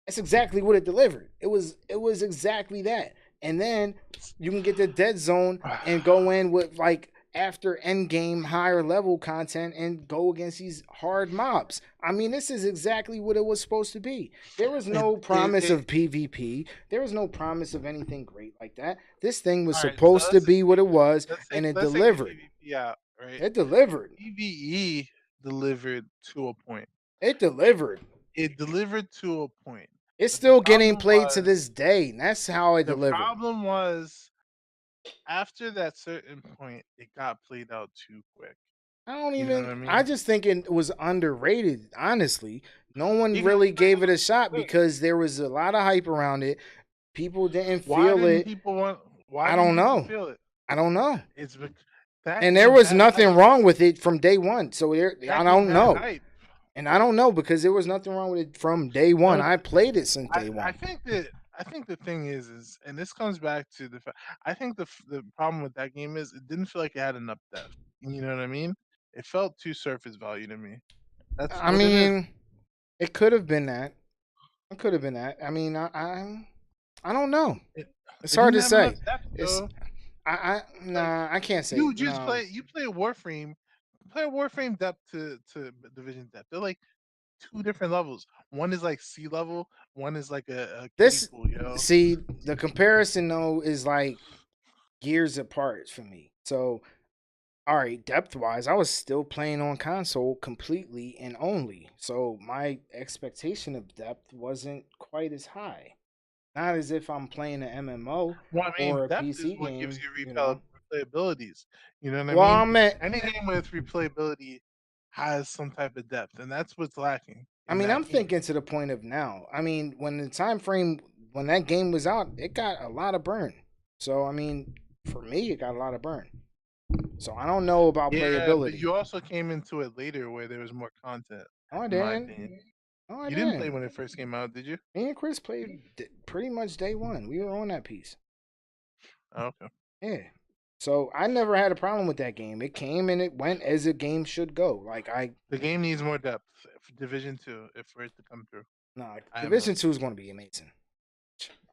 S1: That's exactly what it delivered. It was exactly that. And then you can get the dead zone and go in with like after end game higher level content and go against these hard mobs. I mean, this is exactly what it was supposed to be. There was
S2: It,
S1: no promise
S2: it,
S1: of PvP. There was no promise of anything great like that. This thing was
S2: all right, so
S1: supposed to be what it was and it
S2: let's take the
S1: delivered.
S2: PvP out, right?
S1: It delivered.
S2: PvE delivered to a point.
S1: It delivered.
S2: It delivered to a point,
S1: It's
S2: but the
S1: still getting
S2: problem
S1: played to
S2: was
S1: this day. And that's how it
S2: the
S1: delivered.
S2: problem was after that certain point, it got played out too quick.
S1: I don't
S2: You know what
S1: even.
S2: I
S1: I
S2: mean?
S1: just think it was underrated. Honestly, no one
S2: It got
S1: really
S2: played
S1: gave it
S2: out
S1: a
S2: too
S1: shot
S2: quick.
S1: because there was a lot of hype around it. People didn't
S2: Why
S1: feel
S2: didn't
S1: it.
S2: people want? Why
S1: I
S2: didn't
S1: don't
S2: people
S1: know.
S2: feel it?
S1: I don't know.
S2: It's that
S1: And there
S2: game
S1: was
S2: had
S1: nothing
S2: hype.
S1: wrong with it from day one. So I
S2: That game
S1: don't
S2: had
S1: know.
S2: hype.
S1: And I don't know because there was nothing wrong with it from day one.
S2: No,
S1: I played it since day
S2: I
S1: one.
S2: think that the thing is, and this comes back to the fact. I think the problem with that game is it didn't feel like it had enough depth. You know what I mean? It felt too surface value to me. That's
S1: I
S2: what it is.
S1: mean, it could have been that. It could have been that. I mean, I don't know.
S2: It,
S1: It's
S2: it
S1: hard
S2: didn't
S1: to
S2: have enough
S1: say.
S2: depth,
S1: It's
S2: though. Like
S1: nah. I can't say
S2: you just
S1: no.
S2: play Warframe, play Warframe depth to Division depth. They're like two different levels. One is like sea level. One is like a kiddie
S1: This
S2: pool. You know.
S1: see the comparison though is like years apart for me. So all right, depth wise, I was still playing on console completely and only. So my expectation of depth wasn't quite as high. Not as if I'm playing an MMO
S2: Well, I mean,
S1: or a
S2: depth is
S1: PC
S2: what gives
S1: game,
S2: you
S1: you know.
S2: replayabilities. You know what I
S1: Well,
S2: mean?
S1: I'm at
S2: Any game with replayability has some type of depth, and that's what's lacking
S1: I
S2: in
S1: mean, I'm
S2: that game.
S1: thinking to the point of now. I mean, when the time frame when that game was out, it got a lot of burn. So I mean, for me, it got a lot of burn. So I don't know about
S2: Yeah, but
S1: playability.
S2: you also came into it later where there was more content,
S1: No, I
S2: in my
S1: didn't.
S2: opinion.
S1: No, I
S2: You didn't play
S1: didn't.
S2: when it first came out, did you?
S1: Me and Chris played pretty much day one. We were on that piece.
S2: Oh, okay.
S1: Yeah. So I never had a problem with that game. It came and it went as a game should go. Like I,
S2: The game needs more depth. Division 2, if for it to come through.
S1: nah,
S2: I have no.
S1: Division Two is going to be amazing.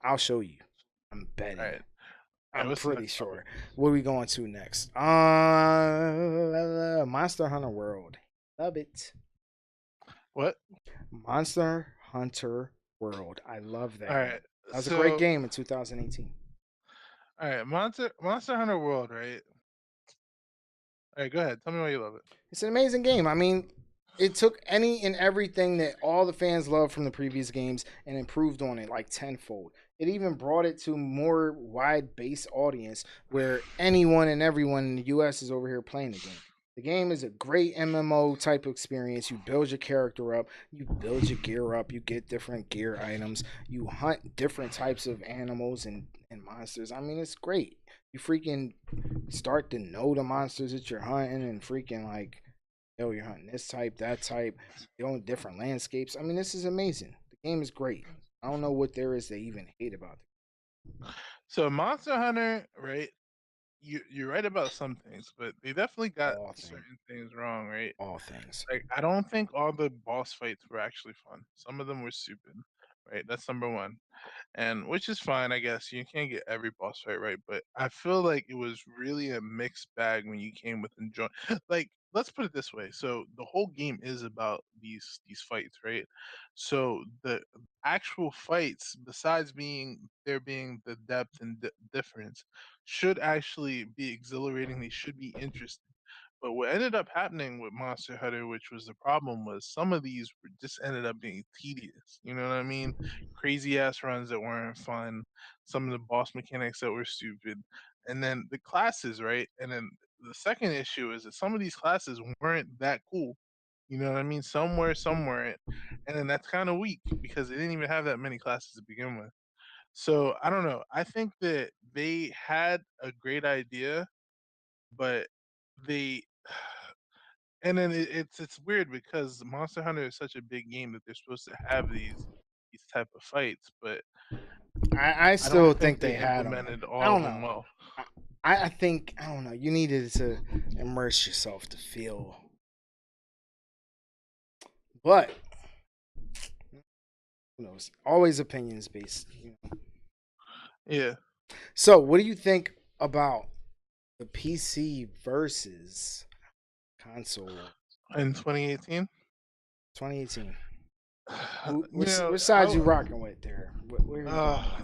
S1: I'll show you. I'm
S2: All
S1: betting.
S2: right. All right.
S1: I'm
S2: What's the
S1: pretty
S2: next topic?
S1: sure. What are we going to next? Monster Hunter World. Love it.
S2: What?
S1: Monster Hunter World. I love
S2: All
S1: that game.
S2: right.
S1: That was a great
S2: So,
S1: game in 2018.
S2: all right. Monster Hunter World, right? All right. Go ahead. Tell me why you love it.
S1: It's an amazing game. I mean, it took any and everything that all the fans loved from the previous games and improved on it like tenfold. It even brought it to more wide base audience where anyone and everyone in the US is over here playing the game. The game is a great MMO type of experience. You build your character up, you build your gear up, you get different gear items, you hunt different types of animals and monsters. I mean, it's great. You freaking start to know the monsters that you're hunting and freaking like, yo, you're hunting this type, that type, you're on different landscapes. I mean, this is amazing. The game is great. I don't know what there is to even hate about it.
S2: So Monster Hunter, right? You're right about some things, but they definitely got
S1: All things,
S2: certain things wrong, right?
S1: all things.
S2: Like I don't think all the boss fights were actually fun. Some of them were stupid, right? That's number one. And which is fine, I guess. You can't get every boss fight right, but I feel like it was really a mixed bag when you came with enjoy. Like, let's put it this way: so the whole game is about these fights, right? So the actual fights, besides being there being the depth and difference, should actually be exhilarating. They should be interesting. But what ended up happening with Monster Hunter, which was the problem, was some of these just ended up being tedious. You know what I mean? Crazy ass runs that weren't fun. Some of the boss mechanics that were stupid, and then the classes, right? And then the second issue is that some of these classes weren't that cool. You know what I mean? Some weren't, and then that's kind of weak because they didn't even have that many classes to begin with. So I don't know. I think that they had a great idea, but they and then it's weird because Monster Hunter is such a big game that they're supposed to have these type of fights, but
S1: I
S2: I
S1: still
S2: don't think
S1: think
S2: they
S1: they had them.
S2: implemented
S1: I
S2: all of
S1: don't
S2: them
S1: know.
S2: well.
S1: I think I don't know. You needed to immerse yourself to feel, but who knows? Always opinions based.
S2: Yeah,
S1: So, what do you think about the PC versus console
S2: in 2018.
S1: 2018?
S2: You know,
S1: Which side you rocking with there? Where are you going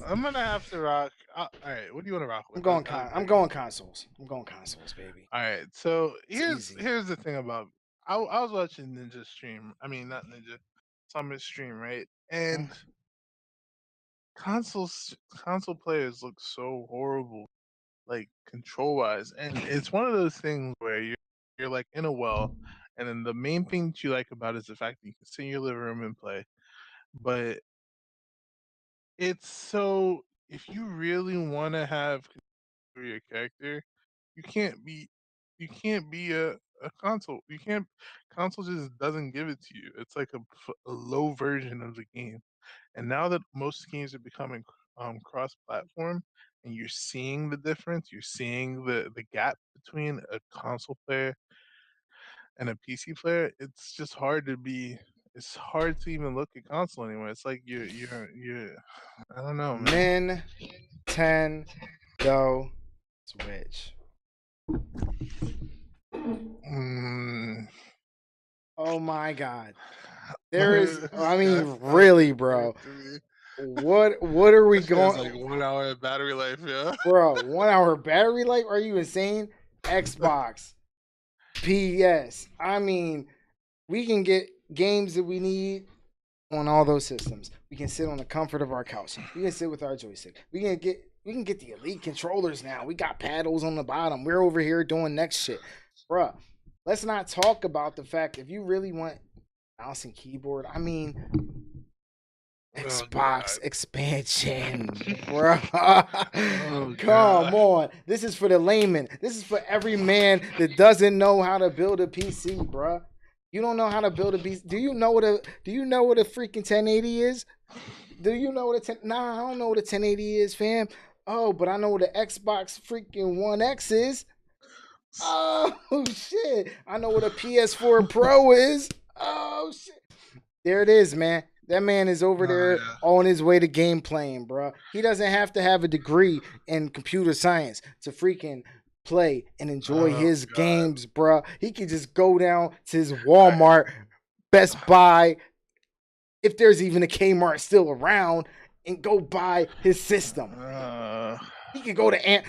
S2: I'm
S1: with?
S2: gonna have to rock. All right, what do you want to rock
S1: I'm
S2: with?
S1: going
S2: I was
S1: I'm
S2: very
S1: going
S2: confused.
S1: consoles. I'm going consoles, baby.
S2: All right, so
S1: It's easy.
S2: here's the thing about I was watching Ninja stream. I mean, not Ninja, Summit stream, right?
S1: Hmm?
S2: And console players look so horrible, like control wise, and it's one of those things where you're like in a well, and then the main thing that you like about it is the fact that you can sit in your living room and play. But it's so if you really want to have for your character, you can't be a console. You can't console just doesn't give it to you. It's like a low version of the game. And now that most games are becoming cross-platform, and you're seeing the difference, you're seeing the gap between a console player and a PC player. It's just hard to be. It's hard to even look at console anymore. It's like you're. I don't know, man.
S1: Nintendo Switch.
S2: Mm.
S1: Oh my god. There is
S2: This
S1: I
S2: guy
S1: mean
S2: fucking
S1: really,
S2: gave
S1: bro.
S2: to me.
S1: What are we
S2: This shit has
S1: going
S2: like 1 hour of battery life, yeah.
S1: bro, 1 hour battery life? Are you insane? Xbox, PS. I mean, we can get games that we need on all those systems. We can sit on the comfort of our couch. We can sit with our joystick. We can get the elite controllers now. We got paddles on the bottom. We're over here doing next shit. Bruh, let's not talk about the fact if you really want mouse and keyboard, I mean
S2: Oh
S1: Xbox
S2: god.
S1: expansion, bro.
S2: Oh
S1: Come
S2: god.
S1: on. This is for the layman. This is for every man that doesn't know how to build a PC, bro. You don't know how to build a PC. Do you know what a freaking 1080 is? Do you know what a 10? Nah, I don't know what a 1080 is, fam. Oh, but I know what the Xbox freaking One X is. Oh shit. I know what a PS4 Pro is. Oh shit. There it is, man. That man is over
S2: Oh
S1: there
S2: yeah.
S1: on his way to game playing, bro. He doesn't have to have a degree in computer science to freaking play and enjoy
S2: Oh
S1: his
S2: god.
S1: games, bro. He can just go down to his
S2: All right.
S1: Walmart, Best Buy, if there's even a Kmart still around, and go buy his system.
S2: Uh,
S1: He can go to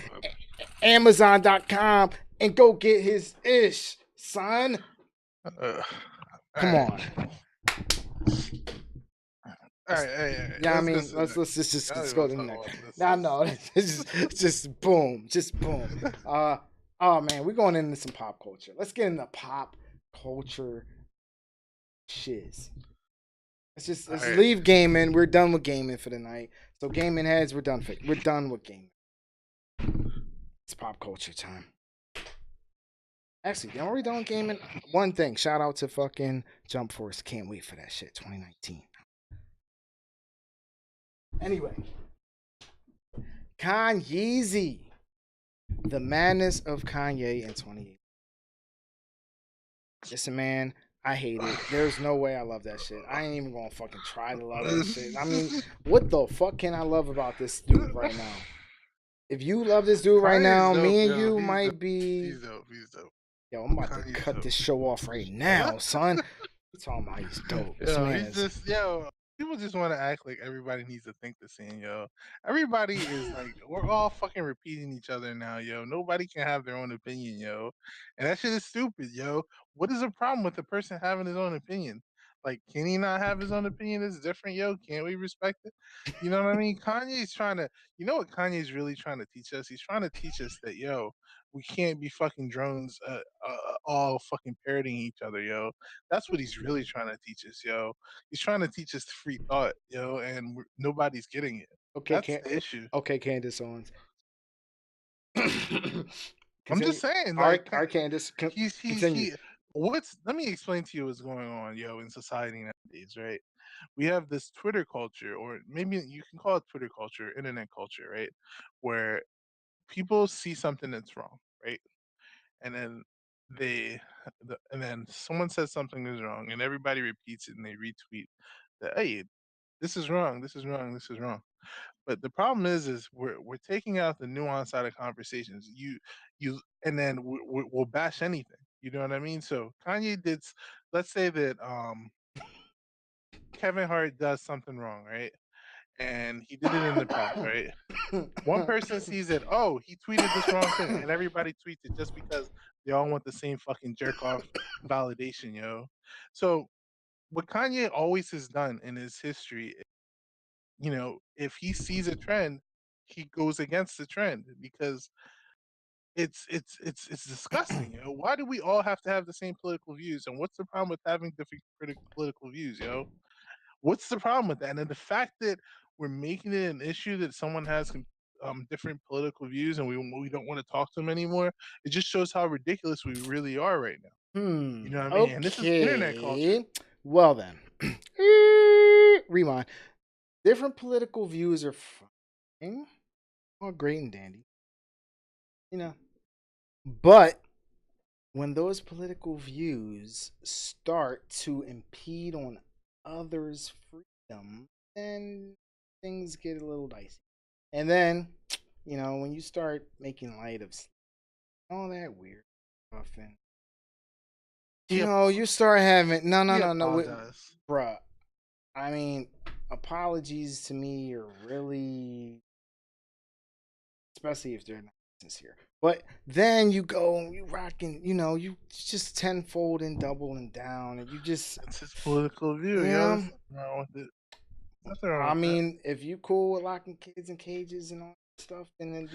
S1: Amazon.com and go get his ish, son.
S2: all
S1: Come
S2: right.
S1: on.
S2: All right. Hey,
S1: Yeah, I
S2: let's go
S1: mean,
S2: to the
S1: let's
S2: next.
S1: just
S2: I don't
S1: go
S2: want
S1: to
S2: to
S1: the
S2: talk
S1: next.
S2: about this.
S1: Nah, no, just boom. Oh man, we're going into some pop culture. Let's get into pop culture shiz.
S2: All
S1: Let's
S2: right.
S1: leave gaming. We're done with gaming for the night. So gaming heads, we're done with gaming. It's pop culture time. Actually, are we done with gaming? One thing, shout out to fucking Jump Force. Can't wait for that shit. 2019. Anyway, Kanye. The madness of Kanye in 2018. Listen, man, I hate it. There's no way I love that shit. I ain't even gonna fucking try to love that shit. I mean, what the fuck can I love about this dude right now? If you love this dude right
S2: Kanye's
S1: now,
S2: dope,
S1: me and
S2: yo.
S1: you
S2: He's dope.
S1: might be.
S2: He's dope. He's dope.
S1: Yo, I'm about to
S2: Kanye's
S1: cut
S2: dope.
S1: this show off right now, son. You talking about he's dope. This
S2: Yo,
S1: man
S2: he's
S1: is.
S2: just yo. people just want to act like everybody needs to think the same, yo. Everybody is like, we're all fucking repeating each other now, yo. Nobody can have their own opinion, yo. And that shit is stupid, yo. What is the problem with the person having his own opinion? Like, can he not have his own opinion? It's different, yo. Can't we respect it? You know what I mean? Kanye's trying to, you know what Kanye's really trying to teach us? He's trying to teach us that, yo, we can't be fucking drones all fucking parroting each other, yo. That's what he's really trying to teach us, yo. He's trying to teach us free thought, yo, and nobody's getting it.
S1: Okay,
S2: That's
S1: can
S2: the issue.
S1: okay, Candace Owens.
S2: I'm just
S1: Continue.
S2: saying,
S1: All right,
S2: like,
S1: all right, Candace. Continue.
S2: he. What's Let me explain to you what's going on, yo, in society nowadays, right? We have this Twitter culture, or maybe you can call it Twitter culture, internet culture, right? Where people see something that's wrong, right? And then and then someone says something is wrong, and everybody repeats it, and they retweet that, hey, this is wrong, this is wrong, this is wrong. But the problem is we're taking out the nuance out of conversations. And then we'll bash anything. You know what I mean? So Kanye did. Let's say that Kevin Hart does something wrong, right? And he did it in the past, right? One person sees it. Oh, he tweeted this wrong thing, and everybody tweets it just because they all want the same fucking jerk off validation, yo. So what Kanye always has done in his history, if he sees a trend, he goes against the trend because it's disgusting, yo. Why do we all have to have the same political views? And what's the problem with having different political views, yo? What's the problem with that? And then the fact that we're making it an issue that someone has different political views and we don't want to talk to them anymore, it just shows how ridiculous we really are right now. You know what I mean? And this is internet culture.
S1: Okay. Well then, rewind. Different political views are fine, all great and dandy, you know. But when those political views start to impede on others' freedom, then things get a little dicey. And then, when you start making light of all that weird stuff, and
S2: He
S1: you start having
S2: he
S1: no,
S2: apologized.
S1: bruh. I mean, apologies to me are really, especially if they're not sincere. But then you go and you rocking, you just tenfold and doubling down, and you just,
S2: That's his political view,
S1: you
S2: yo. There's
S1: know.
S2: nothing wrong with it. Nothing wrong
S1: I
S2: with that.
S1: mean, if you cool with locking kids in cages and all that stuff, and then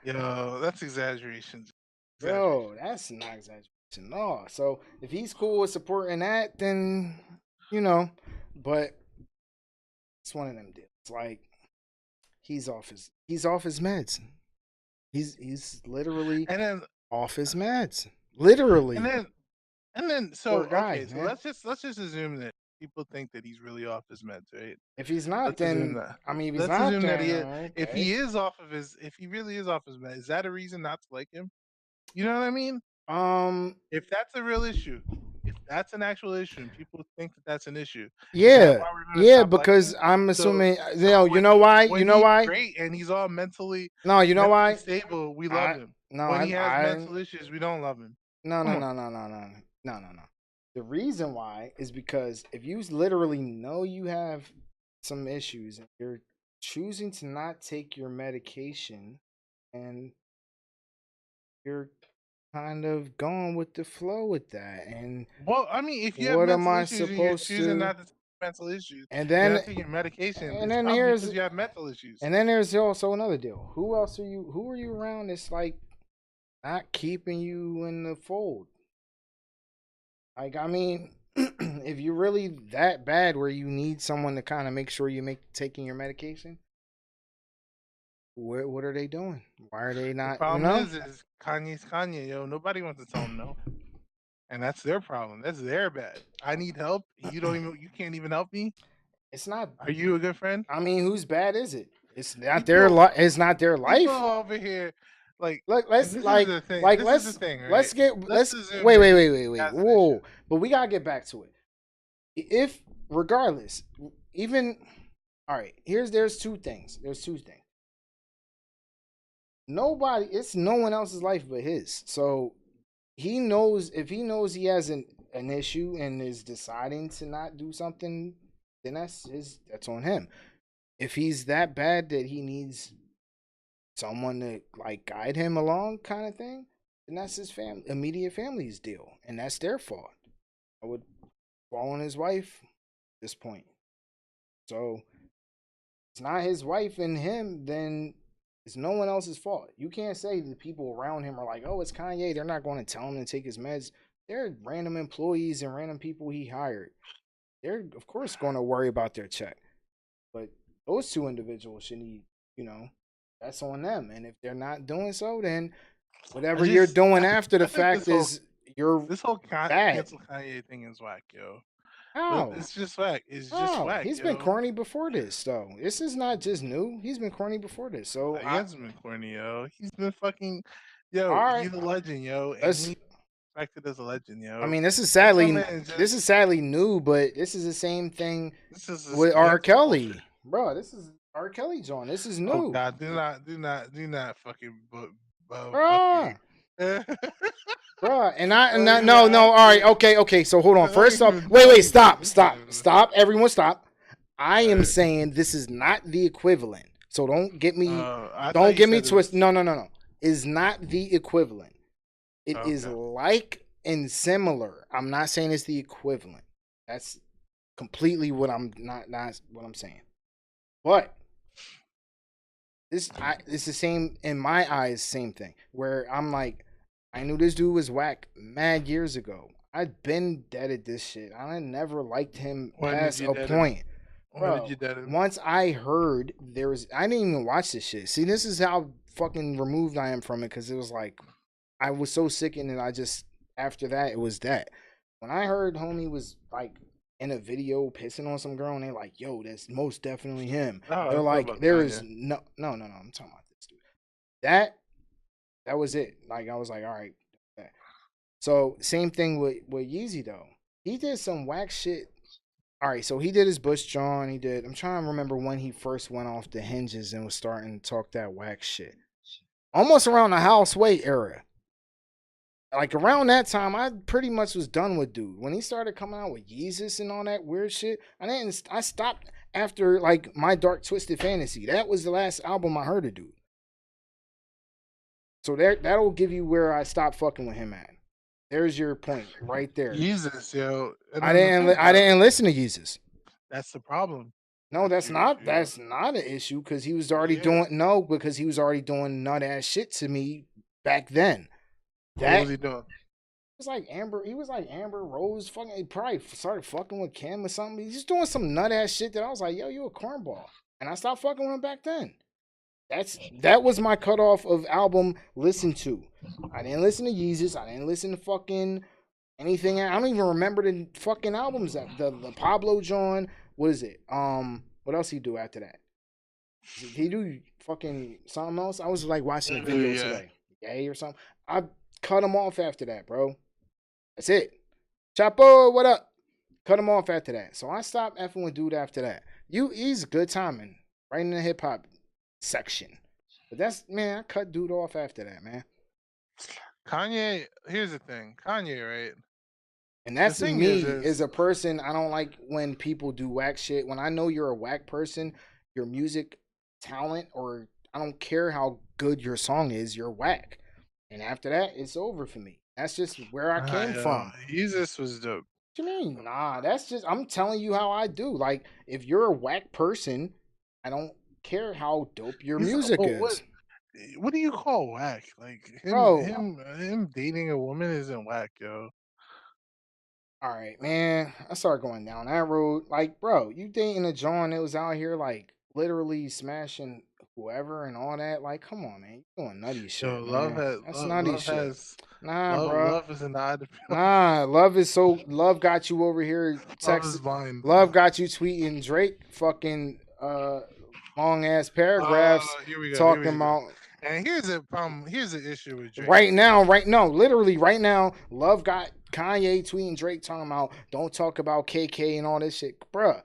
S2: Yo, that's exaggerations. Exaggeration.
S1: bro, that's not exaggeration at all. So if he's cool with supporting that, then you know. But it's one of them deals. Like he's off his meds. He's literally
S2: And then
S1: off his meds.
S2: and
S1: Literally.
S2: then and then
S1: Poor
S2: so
S1: guy,
S2: okay, so
S1: man.
S2: let's just assume that people think that he's really off his meds, right?
S1: If he's not,
S2: Let's assume
S1: then
S2: that.
S1: I mean, if he's
S2: Let's
S1: not,
S2: assume that he is.
S1: then
S2: If
S1: okay.
S2: he really is off his meds, is that a reason not to like him? You know what I mean?
S1: Um,
S2: If that's a real issue, if that's an actual issue, and people think that that's an issue, is that
S1: yeah,
S2: why we're gonna
S1: yeah,
S2: stop liking
S1: because
S2: him?
S1: I'm
S2: So,
S1: assuming
S2: so
S1: you know why? You
S2: when
S1: know
S2: he's
S1: why?
S2: great and he's all
S1: No, you know
S2: mentally
S1: why?
S2: stable, we love
S1: I
S2: him.
S1: no,
S2: When he has
S1: I
S2: mental issues, we don't love him.
S1: no, no,
S2: Come on.
S1: no, no, no, no, no, no, no. The reason why is because if you literally know you have some issues and you're choosing to not take your medication and you're kind of going with the flow with that. And
S2: Well, I mean, if you have
S1: what am
S2: mental
S1: I
S2: issues and you're
S1: supposed
S2: choosing
S1: to?
S2: not to take mental issues,
S1: And
S2: you're
S1: then
S2: not taking your medication,
S1: and
S2: it's
S1: then
S2: probably
S1: here's
S2: because you have mental issues.
S1: and then there's also another deal. Who are you around that's like not keeping you in the fold? Like, I mean, if you're really that bad where you need someone to kind of make sure you make taking your medication, what are they doing? Why are they
S2: The
S1: not,
S2: problem is Kanye's Kanye, yo. Nobody wants to tell him no, and that's their problem. That's their bad. I need help. You can't even help me.
S1: It's not.
S2: Are you a good friend?
S1: I mean, whose bad is it? It's not their
S2: People,
S1: It's not their
S2: people
S1: life.
S2: over here, like,
S1: Look,
S2: and this is the thing. This is the thing, right? Let's
S1: let's
S2: assume
S1: wait,
S2: that
S1: wait,
S2: he
S1: wait, wait, wait.
S2: has an issue.
S1: Whoa. But we gotta get back to it. If regardless, even all right, there's two things. There's two things. It's no one else's life but his. So he knows, if he knows he has an issue and is deciding to not do something, then that's on him. If he's that bad that he needs someone to like guide him along, kind of thing, then that's his immediate family's deal, and that's their fault. I would fall on his wife at this point. So it's not his wife and him, then it's no one else's fault. You can't say the people around him are like, oh, it's Kanye. They're not going to tell him to take his meds. They're random employees and random people he hired. They're, of course, going to worry about their check. But those two individuals should need, you know, that's on them. And if they're not doing so, then whatever you're
S2: just
S1: doing after the
S2: I think
S1: fact is you're
S2: this whole
S1: bad.
S2: cancel Kanye thing is whack, yo.
S1: How?
S2: It's just whack. It's just
S1: Oh,
S2: whack,
S1: he's been
S2: yo.
S1: corny before this, though. This is not just new. He's been corny before this. So,
S2: He hasn't been corny, yo. He's been fucking, yo.
S1: all right,
S2: He's a legend, yo, and
S1: let's.
S2: he's respected as a legend,
S1: I
S2: yo.
S1: mean,
S2: Don't come in and
S1: this is
S2: just
S1: sadly new, but this is the same thing
S2: this is this
S1: with R.
S2: cancel culture.
S1: Kelly, bro. This is R. Kelly, John. This is
S2: Oh
S1: new,
S2: God, do not fucking,
S1: bro.
S2: fucking. do
S1: Bro, no, no.
S2: not
S1: All right, okay, okay. So hold on. First off, wait, stop. Everyone, stop. I am
S2: Alright.
S1: saying this is not the equivalent. So
S2: I thought
S1: don't
S2: you
S1: get me
S2: said it
S1: twisted.
S2: was.
S1: No, no, no, no. Is not the equivalent. It is
S2: Okay.
S1: like and similar. I'm not saying it's the equivalent. That's completely what I'm not what I'm saying. But it's the same in my eyes. Same thing. Where I'm like, I knew this dude was whack mad years ago. I've been dead at this shit. I never liked him
S2: When did
S1: past
S2: you
S1: a
S2: dead him?
S1: point.
S2: When did you
S1: Bro,
S2: dead him?
S1: once I heard there was, I didn't even watch this shit. See, this is how fucking removed I am from it because it was like, I was so sickened and I just, after that, it was that. When I heard homie was like in a video pissing on some girl and they're like, yo, that's most definitely him.
S2: Oh,
S1: They're
S2: I thought
S1: like,
S2: about
S1: there is
S2: Kanye.
S1: no, I'm talking about this dude. That, that was it. Like, I was like, all right. So, same thing with Yeezy though. He did some whack shit. All right, so he did his Bush John. He did. I'm trying to remember when he first went off the hinges and was starting to talk that whack shit. Almost around the Houseway era. Like around that time, I pretty much was done with dude. When he started coming out with Yeezus and all that weird shit, I stopped after like My Dark Twisted Fantasy. That was the last album I heard of dude. So that'll give you where I stopped fucking with him at. There's your point right there.
S2: Jesus, yo. And then the thing
S1: I
S2: about it,
S1: didn't listen to Yeezus.
S2: that's the problem.
S1: No,
S2: That's your issue, yo.
S1: that's not an issue because he was already
S2: Yeah.
S1: doing no because he was already doing nut ass shit to me back then.
S2: What was
S1: That
S2: he doing?
S1: was like Amber. He was like Amber Rose. Fucking, he probably started fucking with Kim or something. He's just doing some nut ass shit that I was like, yo, you a cornball, and I stopped fucking with him back then. That was my cutoff of album listen to. I didn't listen to Yeezus. I didn't listen to fucking anything. I don't even remember the fucking albums that the Pablo John. What is it? What else he do after that? Did he do fucking something else? I was like watching a video
S2: Yeah.
S1: today, gay or something. I cut him off after that, bro. That's it. Chapo, what up? Cut him off after that. So I stopped effing with dude after that. He's good timing, right in the hip hop section. But that's man, I cut dude off after that, man.
S2: Kanye, here's the thing. Kanye, right?
S1: And
S2: The
S1: that's
S2: thing
S1: me
S2: is
S1: as a person. I don't like when people do whack shit. When I know you're a whack person, your music talent, or I don't care how good your song is, you're whack. And after that, it's over for me. That's just where I came
S2: yo,
S1: from.
S2: Jesus was dope.
S1: What you mean? Nah, that's just I'm telling you how I do. Like, if you're a whack person, I don't care how dope your
S2: He's
S1: music
S2: well,
S1: is.
S2: what do you call whack? Like
S1: Bro,
S2: him dating a woman isn't whack, yo.
S1: all right, man. I started going down that road. Like, bro, you dating a John that was out here like literally smashing whoever and all that. Like, come on, man. You doing nutty
S2: Yo,
S1: shit, man. That's nutty
S2: love
S1: shit.
S2: has
S1: Nah, bro.
S2: love is an odd
S1: Nah, love got you over here
S2: love
S1: text
S2: is blind.
S1: love got you tweeting Drake fucking long ass paragraphs
S2: Here we go. Here
S1: talking
S2: we go.
S1: about
S2: And here's the problem. Here's the issue with Drake.
S1: right now, right now, literally right now, love got Kanye tweeting Drake talking about don't talk about KK and all this shit. Bruh.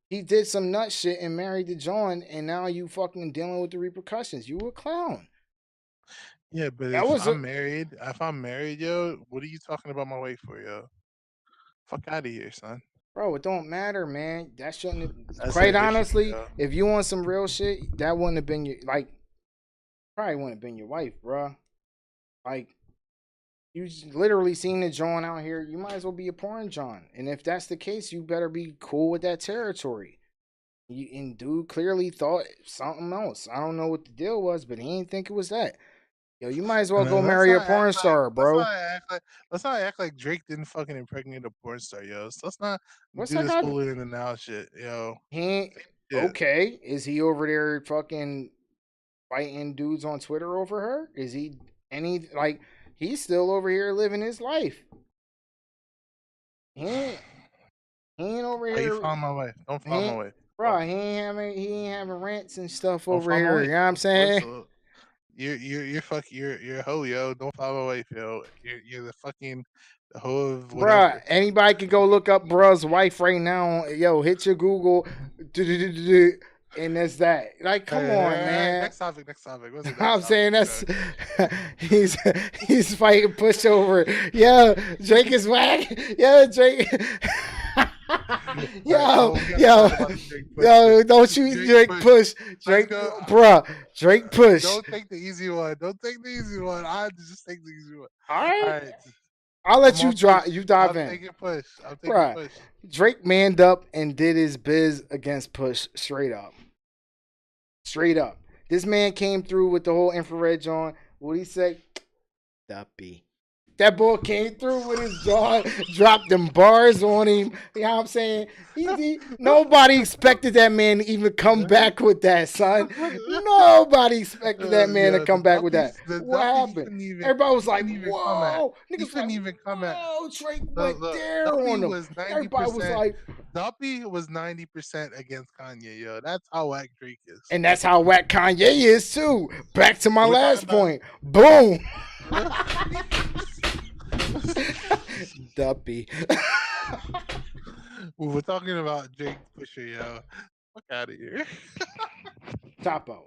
S1: He did some nut shit and married the John, and now you fucking dealing with the repercussions. You a clown.
S2: Yeah, but
S1: That was a
S2: if I'm married, yo, what are you talking about my wife for, yo? Fuck out of here, son.
S1: Bro, it don't matter, man. That shouldn't have,
S2: That's
S1: quite
S2: their issue,
S1: honestly,
S2: yo.
S1: if you want some real shit, that wouldn't have been your like probably wouldn't have been your wife, bro. Like you literally seen the John out here, you might as well be a porn John. And if that's the case, you better be cool with that territory. And dude clearly thought something else. I don't know what the deal was, but he didn't think it was that. Yo, you might as well
S2: And
S1: go
S2: then let's
S1: marry a
S2: not act
S1: porn
S2: like
S1: star,
S2: let's
S1: bro.
S2: not act like let's not act like Drake didn't fucking impregnate a porn star, yo. So let's not
S1: What's
S2: do
S1: that
S2: this
S1: guy?
S2: holier in the now shit, yo.
S1: He ain't
S2: Yeah.
S1: okay. Is he over there fucking fighting dudes on Twitter over her? Is he any like he's still over here living his life? He ain't, he ain't over
S2: Why you
S1: here.
S2: follow my wife? Don't
S1: He
S2: follow my
S1: ain't,
S2: wife.
S1: bro. He ain't having rants and stuff
S2: Don't
S1: over
S2: follow my
S1: here.
S2: wife.
S1: You know what I'm saying?
S2: Also, you're a hoe, yo. Don't follow my wife, yo. You're the fucking the hoe of
S1: Bruh,
S2: whatever.
S1: anybody can go look up bruh's wife right now. Yo, hit your Google, and that's that. Like, come on,
S2: All right,
S1: man.
S2: next topic. Next topic. What's the next
S1: I'm
S2: topic?
S1: saying that's he's he's fighting pushover. Yo, Drake is whack. Yo, Drake.
S2: All right,
S1: yo,
S2: we gotta
S1: yo,
S2: talk about the Drake push shit.
S1: yo, don't you Drake push.
S2: Let's
S1: Drake,
S2: go.
S1: bruh, Drake push.
S2: Don't take the easy one. Don't take the easy one. I just take the easy one.
S1: All
S2: All
S1: right,
S2: right,
S1: I'll
S2: I'm
S1: let you
S2: on push.
S1: drop. You dive
S2: I'm
S1: in,
S2: taking push. I'm taking
S1: bruh.
S2: push.
S1: Drake manned up and did his biz against Push straight up. Straight up. This man came through with the whole infrared John. What he say? Duppy. That boy came through with his jaw, dropped them bars on him. You know what I'm saying? Nobody expected that man to even come back with that, son. Nobody expected that man to
S2: Yeah,
S1: come back with that.
S2: the
S1: What
S2: duppy,
S1: happened? Everybody was
S2: he
S1: like,
S2: couldn't even come at.
S1: whoa.
S2: He
S1: Niggas
S2: couldn't
S1: like,
S2: even come at.
S1: whoa, Drake
S2: The,
S1: went
S2: the
S1: there
S2: duppy
S1: on him.
S2: was
S1: Everybody was
S2: 90%.
S1: like,
S2: Duppy was 90% against Kanye, yo. That's how whack Drake is.
S1: and that's how whack Kanye is too. Back to my
S2: We're talking
S1: last
S2: about.
S1: point. Boom. Duppy.
S2: We're talking about Drake Pusher, yo. Fuck out of here.
S1: Chapo.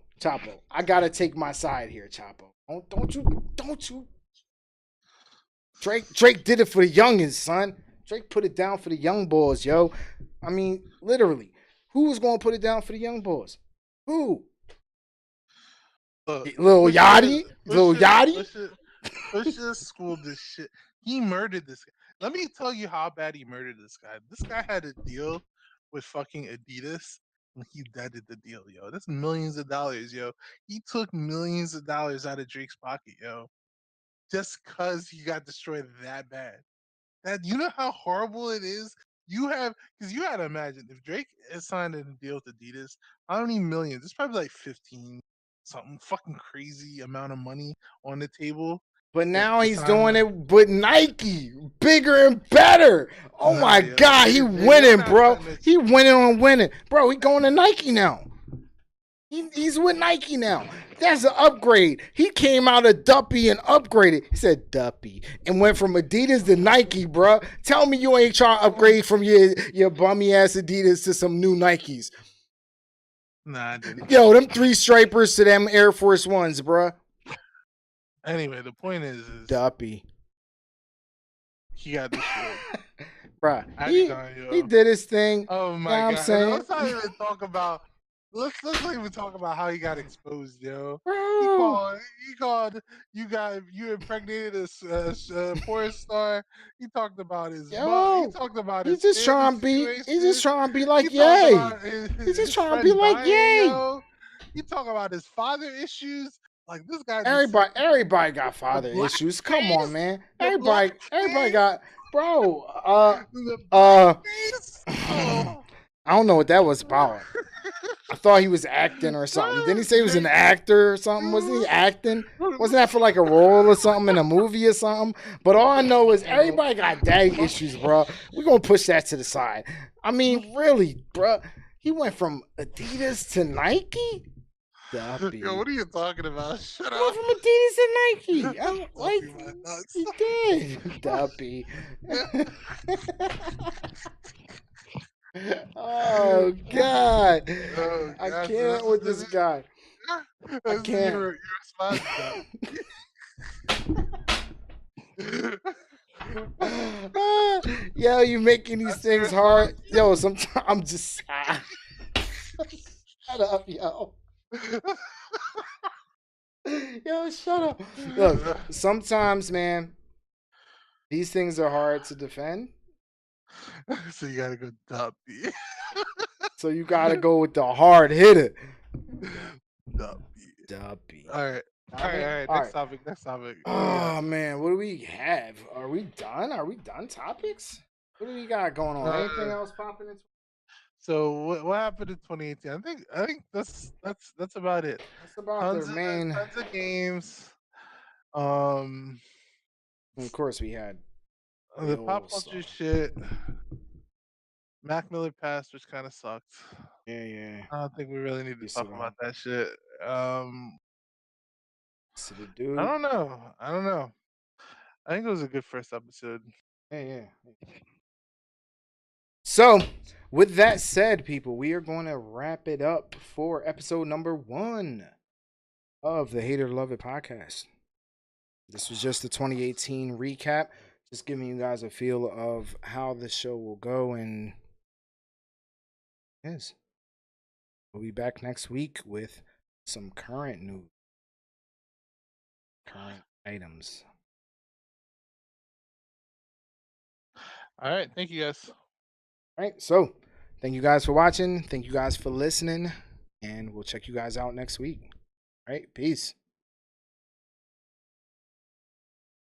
S1: I gotta take my side here, Chapo. Don't you. Drake did it for the youngins, son. Drake put it down for the young boys, yo. I mean, literally, who was gonna put it down for the young boys? Who?
S2: Look,
S1: Lil Yachty? Lil
S2: Pusher,
S1: Yachty?
S2: Pusher, Pusher schooled this shit. He murdered this guy. Let me tell you how bad he murdered this guy. This guy had a deal with fucking Adidas, and he deaded the deal, yo. That's millions of dollars, yo. He took millions of dollars out of Drake's pocket, yo, just cause he got destroyed that bad. That you know how horrible it is. You have because you had to imagine if Drake has signed a deal with Adidas, how many millions? It's probably like 15, something fucking crazy amount of money on the table
S1: But now
S2: to
S1: he's
S2: sign
S1: doing
S2: one.
S1: it with Nike, bigger and better. Oh
S2: Nah,
S1: my
S2: yo,
S1: God, he
S2: they're
S1: winning,
S2: not
S1: bro.
S2: trying to.
S1: He winning on winning, bro. He going to Nike now. He's with Nike now. That's an upgrade. He came out of Duppy and upgraded. He said Duppy and went from Adidas to Nike, bro. Tell me you ain't trying to upgrade from your bummy ass Adidas to some new Nikes.
S2: Nah, I didn't.
S1: Yo, them three stripers to them Air Force Ones, bro.
S2: Anyway, the point is
S1: Duppy.
S2: he got destroyed.
S1: Bruh,
S2: Done,
S1: he did his thing.
S2: Oh my
S1: You know what I'm
S2: god!
S1: saying?
S2: Let's not even talk about. Let's not even talk about how he got exposed, yo.
S1: Bro.
S2: He called you impregnated a porn star. He talked about his mom. He
S1: Yo,
S2: talked about
S1: he's
S2: his
S1: just
S2: family
S1: trying to be. He's just
S2: situation.
S1: trying to be
S2: He
S1: like
S2: talked
S1: Yay.
S2: about
S1: He's just
S2: his
S1: trying to be
S2: friend
S1: like
S2: dying,
S1: Yay.
S2: yo. He talked about his father issues. Like this guy just said
S1: Everybody got
S2: the
S1: father
S2: black
S1: issues. Come on,
S2: face,
S1: man.
S2: the black
S1: Everybody
S2: face,
S1: got. Bro,
S2: the black face. Oh.
S1: I don't know what that was about. I thought he was acting or something. Didn't he say he was an actor or something? Wasn't he acting? Wasn't that for like a role or something in a movie or something? But all I know is everybody got daddy issues, bro. We're going to push that to the side. I mean, really, bro. He went from Adidas to Nike? Duppy.
S2: Yo, what are you talking about? Shut
S1: He
S2: up.
S1: went from Adidas to Nike. I'm
S2: Don't
S1: like,
S2: be my nuts.
S1: he did. Duppy. Oh God.
S2: Oh,
S1: I
S2: God,
S1: can't with this guy. I
S2: this is
S1: can't.
S2: your response.
S1: Yo, you making these
S2: That's your
S1: things
S2: response?
S1: hard. Yo, sometimes I'm just shut up, yo. Yo, shut up. Look, sometimes, man, these things are hard to defend.
S2: So you gotta go Duppy.
S1: So you gotta go with the hard hitter.
S2: Duppy.
S1: Duppy.
S2: All right. All right.
S1: Alright,
S2: All right.
S1: all
S2: Next
S1: right.
S2: topic. Next topic. What do we got?
S1: Oh man, what do we have? Are we done? Are we done topics? What do we got going on? Anything
S2: Uh,
S1: else popping in?
S2: so what happened in 2018? I think that's about it.
S1: That's about their
S2: Tons of
S1: main.
S2: tons of games. Um,
S1: Of course, we had
S2: the
S1: real
S2: pop culture
S1: stuff.
S2: shit. Mac Miller passed, which kind of sucked.
S1: Yeah, yeah.
S2: I don't think we really need to
S1: Piece
S2: talk
S1: it
S2: about
S1: up.
S2: that shit. Um,
S1: To the
S2: I
S1: dude.
S2: don't know. I don't know. I think it was a good first episode.
S1: Yeah, yeah. So, with that said, people, we are going to wrap it up for episode number 1 of the Hater Love It podcast. This was just the 2018 recap, just giving you guys a feel of how the show will go, and yes, we'll be back next week with some current news, current items.
S2: All right. Thank you guys.
S1: All right, so thank you guys for watching. Thank you guys for listening, and we'll check you guys out next week. All right, peace.